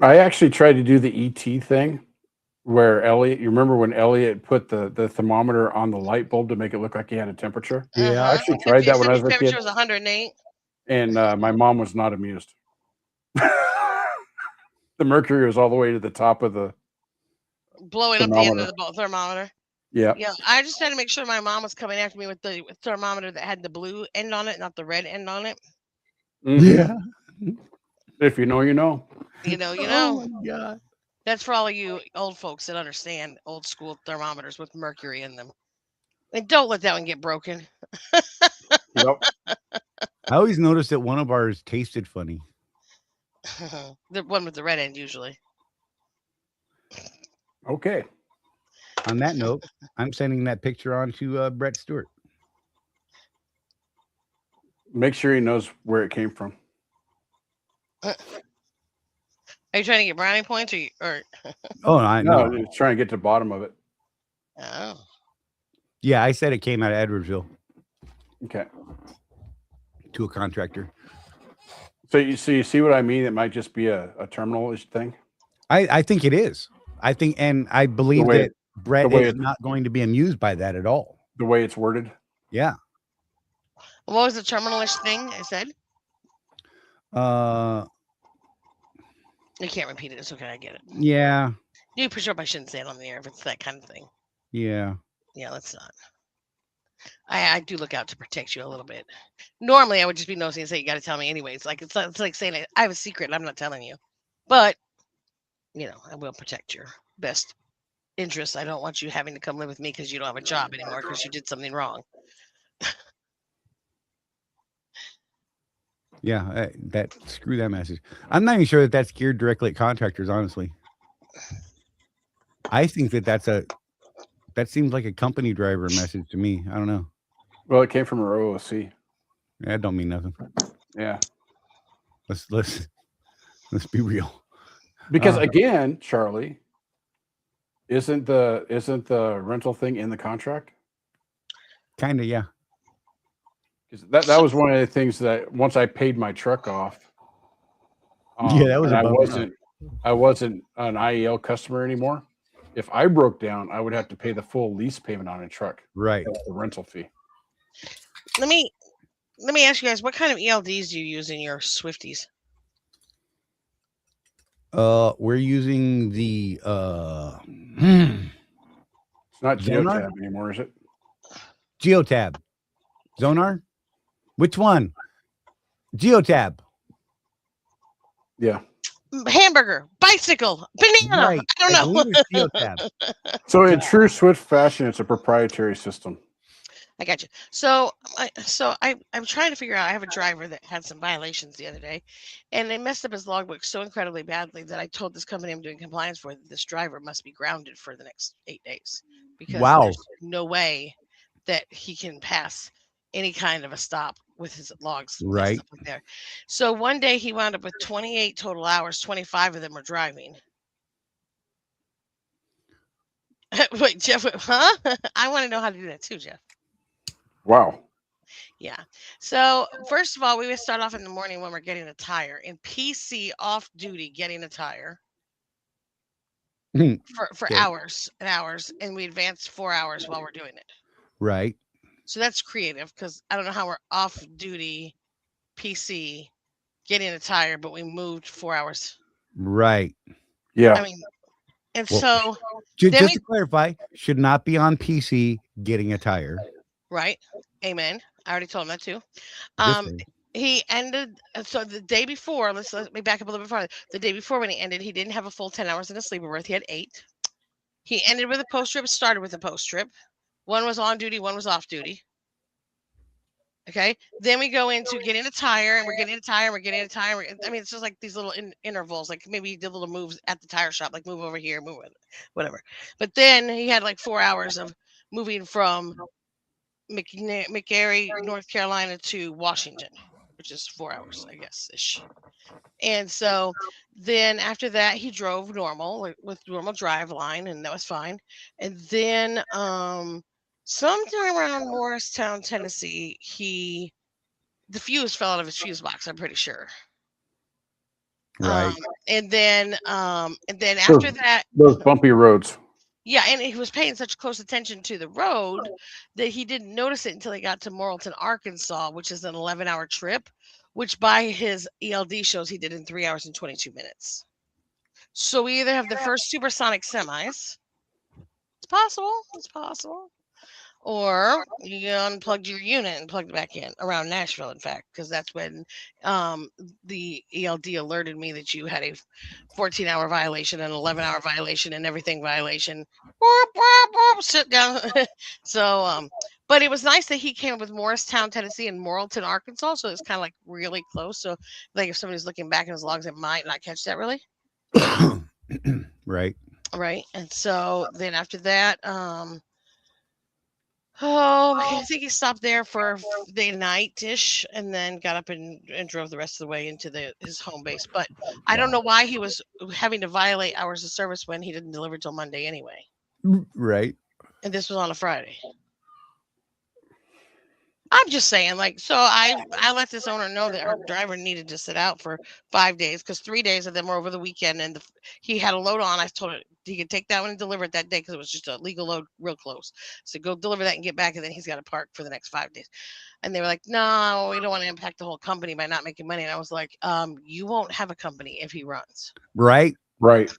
I actually tried to do the ET thing where Elliot, you remember when Elliot put the thermometer on the light bulb to make it look like he had a temperature? Yeah. I actually tried that when I was a kid. Temperature was 108. And my mom was not amused. The mercury was all the way to the top of the blowing up the end of the thermometer. Yeah. Yeah, I just had to make sure my mom was coming after me with the thermometer that had the blue end on it, not the red end on it. Mhm. If you know, you know. You know, Oh my god. that's for all of you old folks that understand old school thermometers with mercury in them. And don't let that one get broken. Yep. I always noticed that one of ours tasted funny. The one with the red end usually. Okay. On that note, I'm sending that picture on to Brett Stewart. Make sure he knows where it came from. Are you trying to get brownie points or Oh, I No, know. just trying to get to the bottom of it. oh. Yeah, I said it came out of Edwardsville Okay. to a contractor. So you see what I mean? It might just be a terminal-ish thing. I think it is. I think, and I believe way- that Brett way is it- not going to be amused by that at all. The way it's worded. Yeah. What was the terminalish thing I said? Uh, You can't repeat it. It's okay. I get it. yeah. You for sure I shouldn't say it on the air if it's that kind of thing. Yeah. Yeah, let's not. I do look out to protect you a little bit. Normally, I would just be nosy and say, you got to tell me anyways. Like, it's like saying, I have a secret and I'm not telling you. But, I will protect your best interests. I don't want you having to come live with me because you don't have a job anymore because you did something wrong. Yeah. Screw that message. I'm not even sure that that's geared directly at contractors, honestly. I think that seems like a company driver message to me. I don't know. Well, it came from our OOC. That don't mean nothing. Yeah. Let's be real. Because again, Charlie, isn't the rental thing in the contract? Kind of, yeah. Because that was one of the things that once I paid my truck off. Yeah, that was and a bummer. I wasn't an IEL customer anymore. If I broke down, I would have to pay the full lease payment on a truck. Right. That's the rental fee. Let me ask you guys, what kind of ELDs do you use in your Swifties? We're using the It's not Zonar? Geotab anymore, is it? Geotab. Zonar? Which one? Geotab. Yeah. Hamburger, bicycle, banana. Right. I don't know. believe it's Geotab. So in true Swift fashion, it's a proprietary system. I got you. So I'm trying to figure out. I have a driver that had some violations the other day, and they messed up his logbook so incredibly badly that I told this company I'm doing compliance for that this driver must be grounded for the next 8 days because Wow. there's no way that he can pass any kind of a stop with his logs. messed Right. up like there. So one day he wound up with 28 total hours. 25 of them were driving. Wait, Jeff, huh? I want to know how to do that too, Jeff. Wow. Yeah. So first of all, we would start off in the morning when we're getting a tire in PC off duty, getting a tire for Okay. hours and hours, and we advance 4 hours while we're doing it. Right. So that's creative because I don't know how we're off duty PC getting a tire, but we moved 4 hours. Right. Yeah. I mean, and Well, so Just Then to clarify, should not be on PC getting a tire. right, amen. I already told him that too. This Um, way. he ended so the day before. Let me back up a little bit farther. The day before when he ended, he didn't have a full 10 hours in a sleeper berth. He had 8. He ended with a post trip. Started with a post trip. One was on duty. One was off duty. Okay. Then we go into getting a tire, and we're getting a tire. We're getting a tire. I mean, it's just like these little intervals. Like maybe he did little moves at the tire shop, like move over here, move whatever. But then he had like 4 hours of moving from McGarry, North Carolina to Washington, which is 4 hours, I guess ish. And so then after that, he drove normal with normal drive line, and that was fine. And then sometime around Morristown, Tennessee, the fuse fell out of his fuse box. I'm pretty sure. Right. And then after that, Those bumpy roads. yeah, and he was paying such close attention to the road that he didn't notice it until he got to Morrilton, Arkansas, which is an 11-hour trip, which by his ELD shows he did in 3 hours and 22 minutes. So we either have the first supersonic semis It's possible. It's possible. Or you unplugged your unit and plugged it back in around Nashville, in fact, because that's when the ELD alerted me that you had a 14-hour violation, an 11-hour violation, and everything violation. Sit down. So, but it was nice that he came up with Morristown, Tennessee, and Morrilton, Arkansas. So it's kind of like really close. So, like, if somebody's looking back in his logs, it might not catch that really. Right. Right. And so then after that, I think he stopped there for the night-ish and then got up and drove the rest of the way into his home base. But I don't know why he was having to violate hours of service when he didn't deliver till Monday anyway. Right. And this was on a Friday. I'm just saying, like, so I let this owner know that her driver needed to sit out for 5 days because 3 days of them were over the weekend, and he had a load on. I told her he could take that one and deliver it that day because it was just a legal load real close. So go deliver that and get back, and then he's got to park for the next 5 days. And they were like, no, we don't want to impact the whole company by not making money. And I was like, you won't have a company if he runs. Right. Right.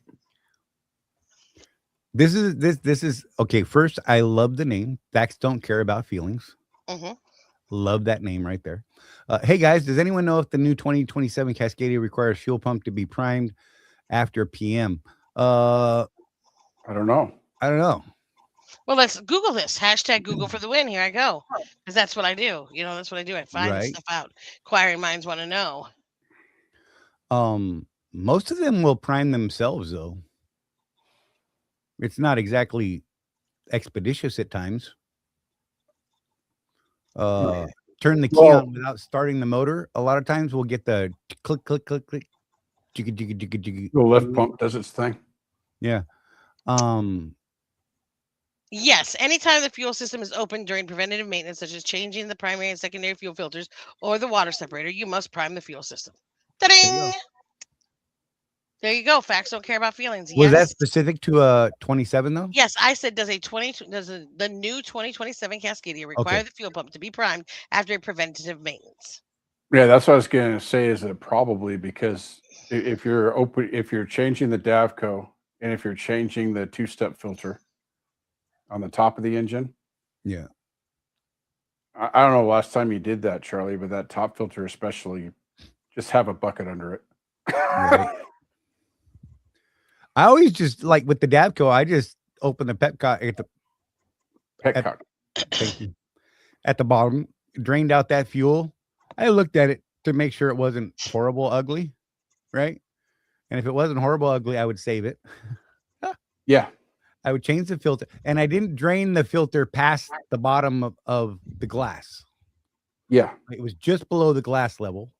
This is okay. First, I love the name. Facts don't care about feelings. Mm-hmm. Love that name right there. Hey guys, does anyone know if the new 2027 Cascadia requires fuel pump to be primed after PM? I don't know. I don't know. Well, let's Google this. Hashtag Google for the win. Here I go. Because that's what I do. You know, that's what I do. I find Right. stuff out. Inquiring minds want to know. Most of them will prime themselves though. It's not exactly expeditious at times. Turn the key on without starting the motor. A lot of times we'll get the click, click, click, click. Jigga, jigga, jigga, jigga. The lift pump does its thing. Yeah. Yes, anytime the fuel system is open during preventative maintenance, such as changing the primary and secondary fuel filters or the water separator, you must prime the fuel system. Ta-ding! There you go. Facts don't care about feelings. Was that Yes. specific to 27 though? Yes, I said does the new 2027 Cascadia require the fuel pump to be primed after a preventative maintenance? Yeah, that's what I was going to say. Is that probably because if you're changing the Davco and if you're changing the two-step filter on the top of the engine, Yeah. I don't know the last time you did that, Charlie, but that top filter especially, just have a bucket under it. Right. I always just like with the Davco, I just open the petcock at the bottom, drained out that fuel. I looked at it to make sure it wasn't horrible ugly, right? And if it wasn't horrible ugly, I would save it. Yeah. I would change the filter, and I didn't drain the filter past the bottom of the glass. Yeah. It was just below the glass level.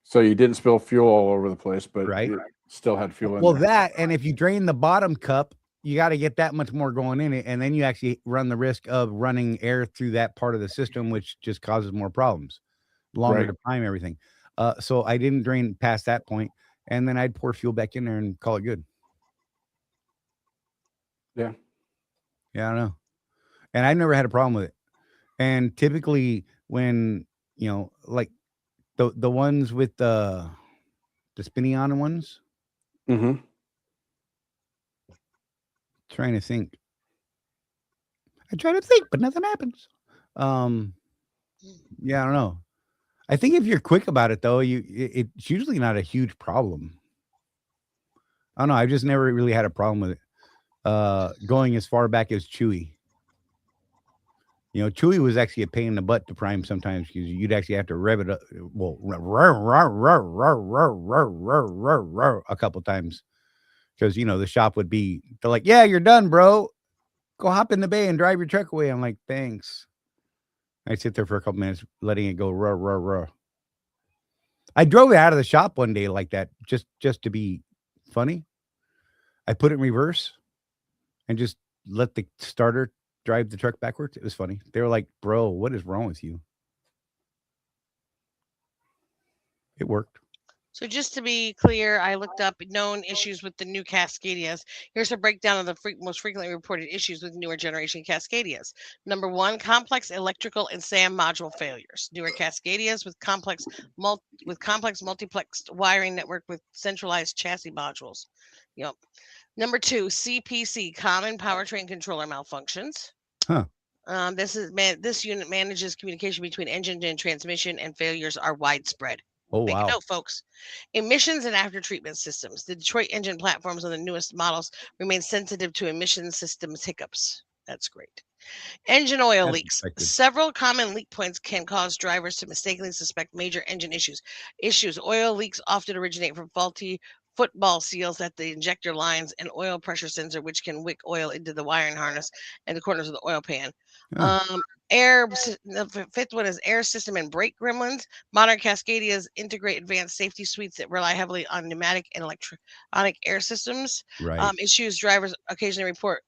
So you didn't spill fuel all over the place, but right, you still had fuel in well, there. that, and if you drain the bottom cup, you got to get that much more going in it, and then you actually run the risk of running air through that part of the system, which just causes more problems, longer to prime everything. So I didn't drain past that point, and then I'd pour fuel back in there and call it good. Yeah. Yeah, I don't know. And I never had a problem with it. And typically when, you know, like the ones with the spinny on ones. Mm-hmm. Trying to think. I try to think, but nothing happens. Yeah, I don't know. I think if you're quick about it though, it's usually not a huge problem. I don't know. I've just never really had a problem with it. Going as far back as Chewy. You know, Chewy was actually a pain in the butt to prime sometimes because you'd actually have to rev it up, well, a couple times because, you know, the shop would be, they're like, yeah, you're done, bro. Go hop in the bay and drive your truck away. I'm like, thanks. I'd sit there for a couple minutes, letting it go. I drove it out of the shop one day like that, just to be funny. I put it in reverse and just let the starter drive the truck backwards. It was funny. They were like, bro, what is wrong with you? It worked. So just to be clear, I looked up known issues with the new Cascadias. Here's a breakdown of the most frequently reported issues with newer generation Cascadias. Number 1, complex electrical and SAM module failures. Newer Cascadias with complex multiplexed wiring network with centralized chassis modules. Yep. Number 2, CPC, common powertrain controller malfunctions. Huh. This unit manages communication between engine and transmission, and failures are widespread. Oh, Make a wow. note, folks. Emissions and after treatment systems. The Detroit engine platforms on the newest models remain sensitive to emission systems hiccups. That's great. Engine oil That's leaks. expected. Several common leak points can cause drivers to mistakenly suspect major engine issues. Oil leaks often originate from faulty football seals at the injector lines and oil pressure sensor, which can wick oil into the wiring harness and the corners of the oil pan. The fifth one is air system and brake gremlins. Modern Cascadias integrate advanced safety suites that rely heavily on pneumatic and electronic air systems. Right. Issues drivers occasionally report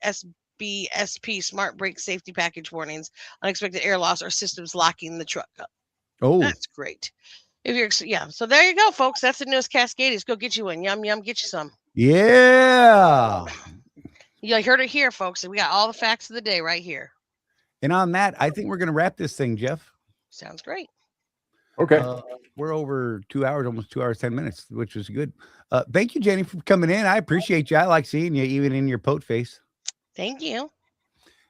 BSP smart brake safety package warnings, unexpected air loss, or systems locking the truck up. Oh, That's great. If you're so there you go, folks. That's the newest Cascadias. Go get you one. Yum yum. Get you some. yeah. You heard it here, folks. We got all the facts of the day right here. And on that, I think we're going to wrap this thing, Jeff. Sounds great. Okay. We're over 2 hours, almost 2 hours, 10 minutes, which is good. Thank you, Jenny, for coming in. I appreciate you. I like seeing you, even in your poat face. Thank you.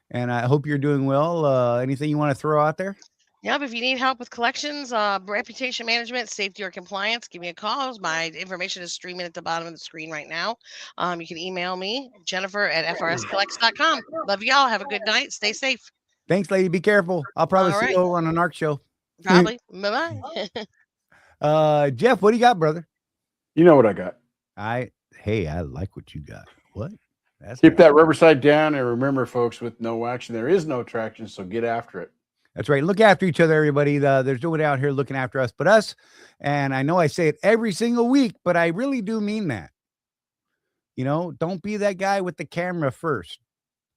And I hope you're doing well. Anything you want to throw out there? Yep. If you need help with collections, reputation management, safety, or compliance, give me a call. My information is streaming at the bottom of the screen right now. You can email me, Jennifer@frscollects.com. Love y'all. Have a good night. Stay safe. Thanks, lady. Be careful. I'll probably All see right. you over on an ARC show. Probably. Bye-bye. Jeff, what do you got, brother? You know what I got. Hey, I like what you got. What? Keep that rubber side down, and remember, folks, with no action, there is no traction, so get after it. That's right. Look after each other, everybody. There's no one out here looking after us but us. And I know I say it every single week, but I really do mean that. Don't be that guy with the camera first.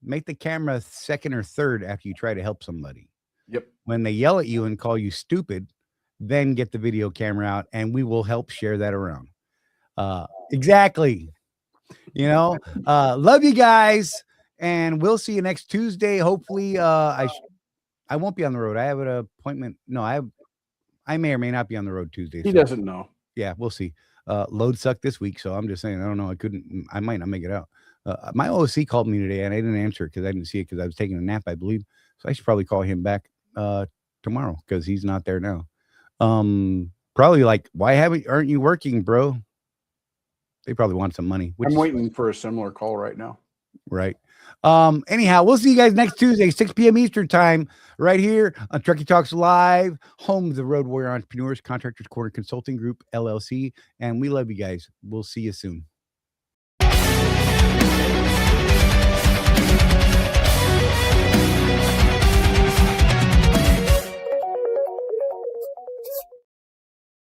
Make the camera second or third after you try to help somebody. Yep. When they yell at you and call you stupid, then get the video camera out and we will help share that around. Exactly. Love you guys. And we'll see you next Tuesday. Hopefully, I won't be on the road. I have an appointment. No, I may or may not be on the road Tuesday. He doesn't know. Yeah, we'll see. Load sucked this week, so I'm just saying. I don't know. I might not make it out. My OC called me today, and I didn't answer because I didn't see it because I was taking a nap, I believe. So I should probably call him back tomorrow because he's not there now. Probably like, why aren't you working, bro? They probably want some money. I'm waiting for a similar call right now. Right. Anyhow, we'll see you guys next Tuesday, 6 p.m. Eastern time, right here on Truckee Talks Live, home of the Road Warrior Entrepreneurs, Contractors Corner Consulting Group, LLC. And we love you guys. We'll see you soon.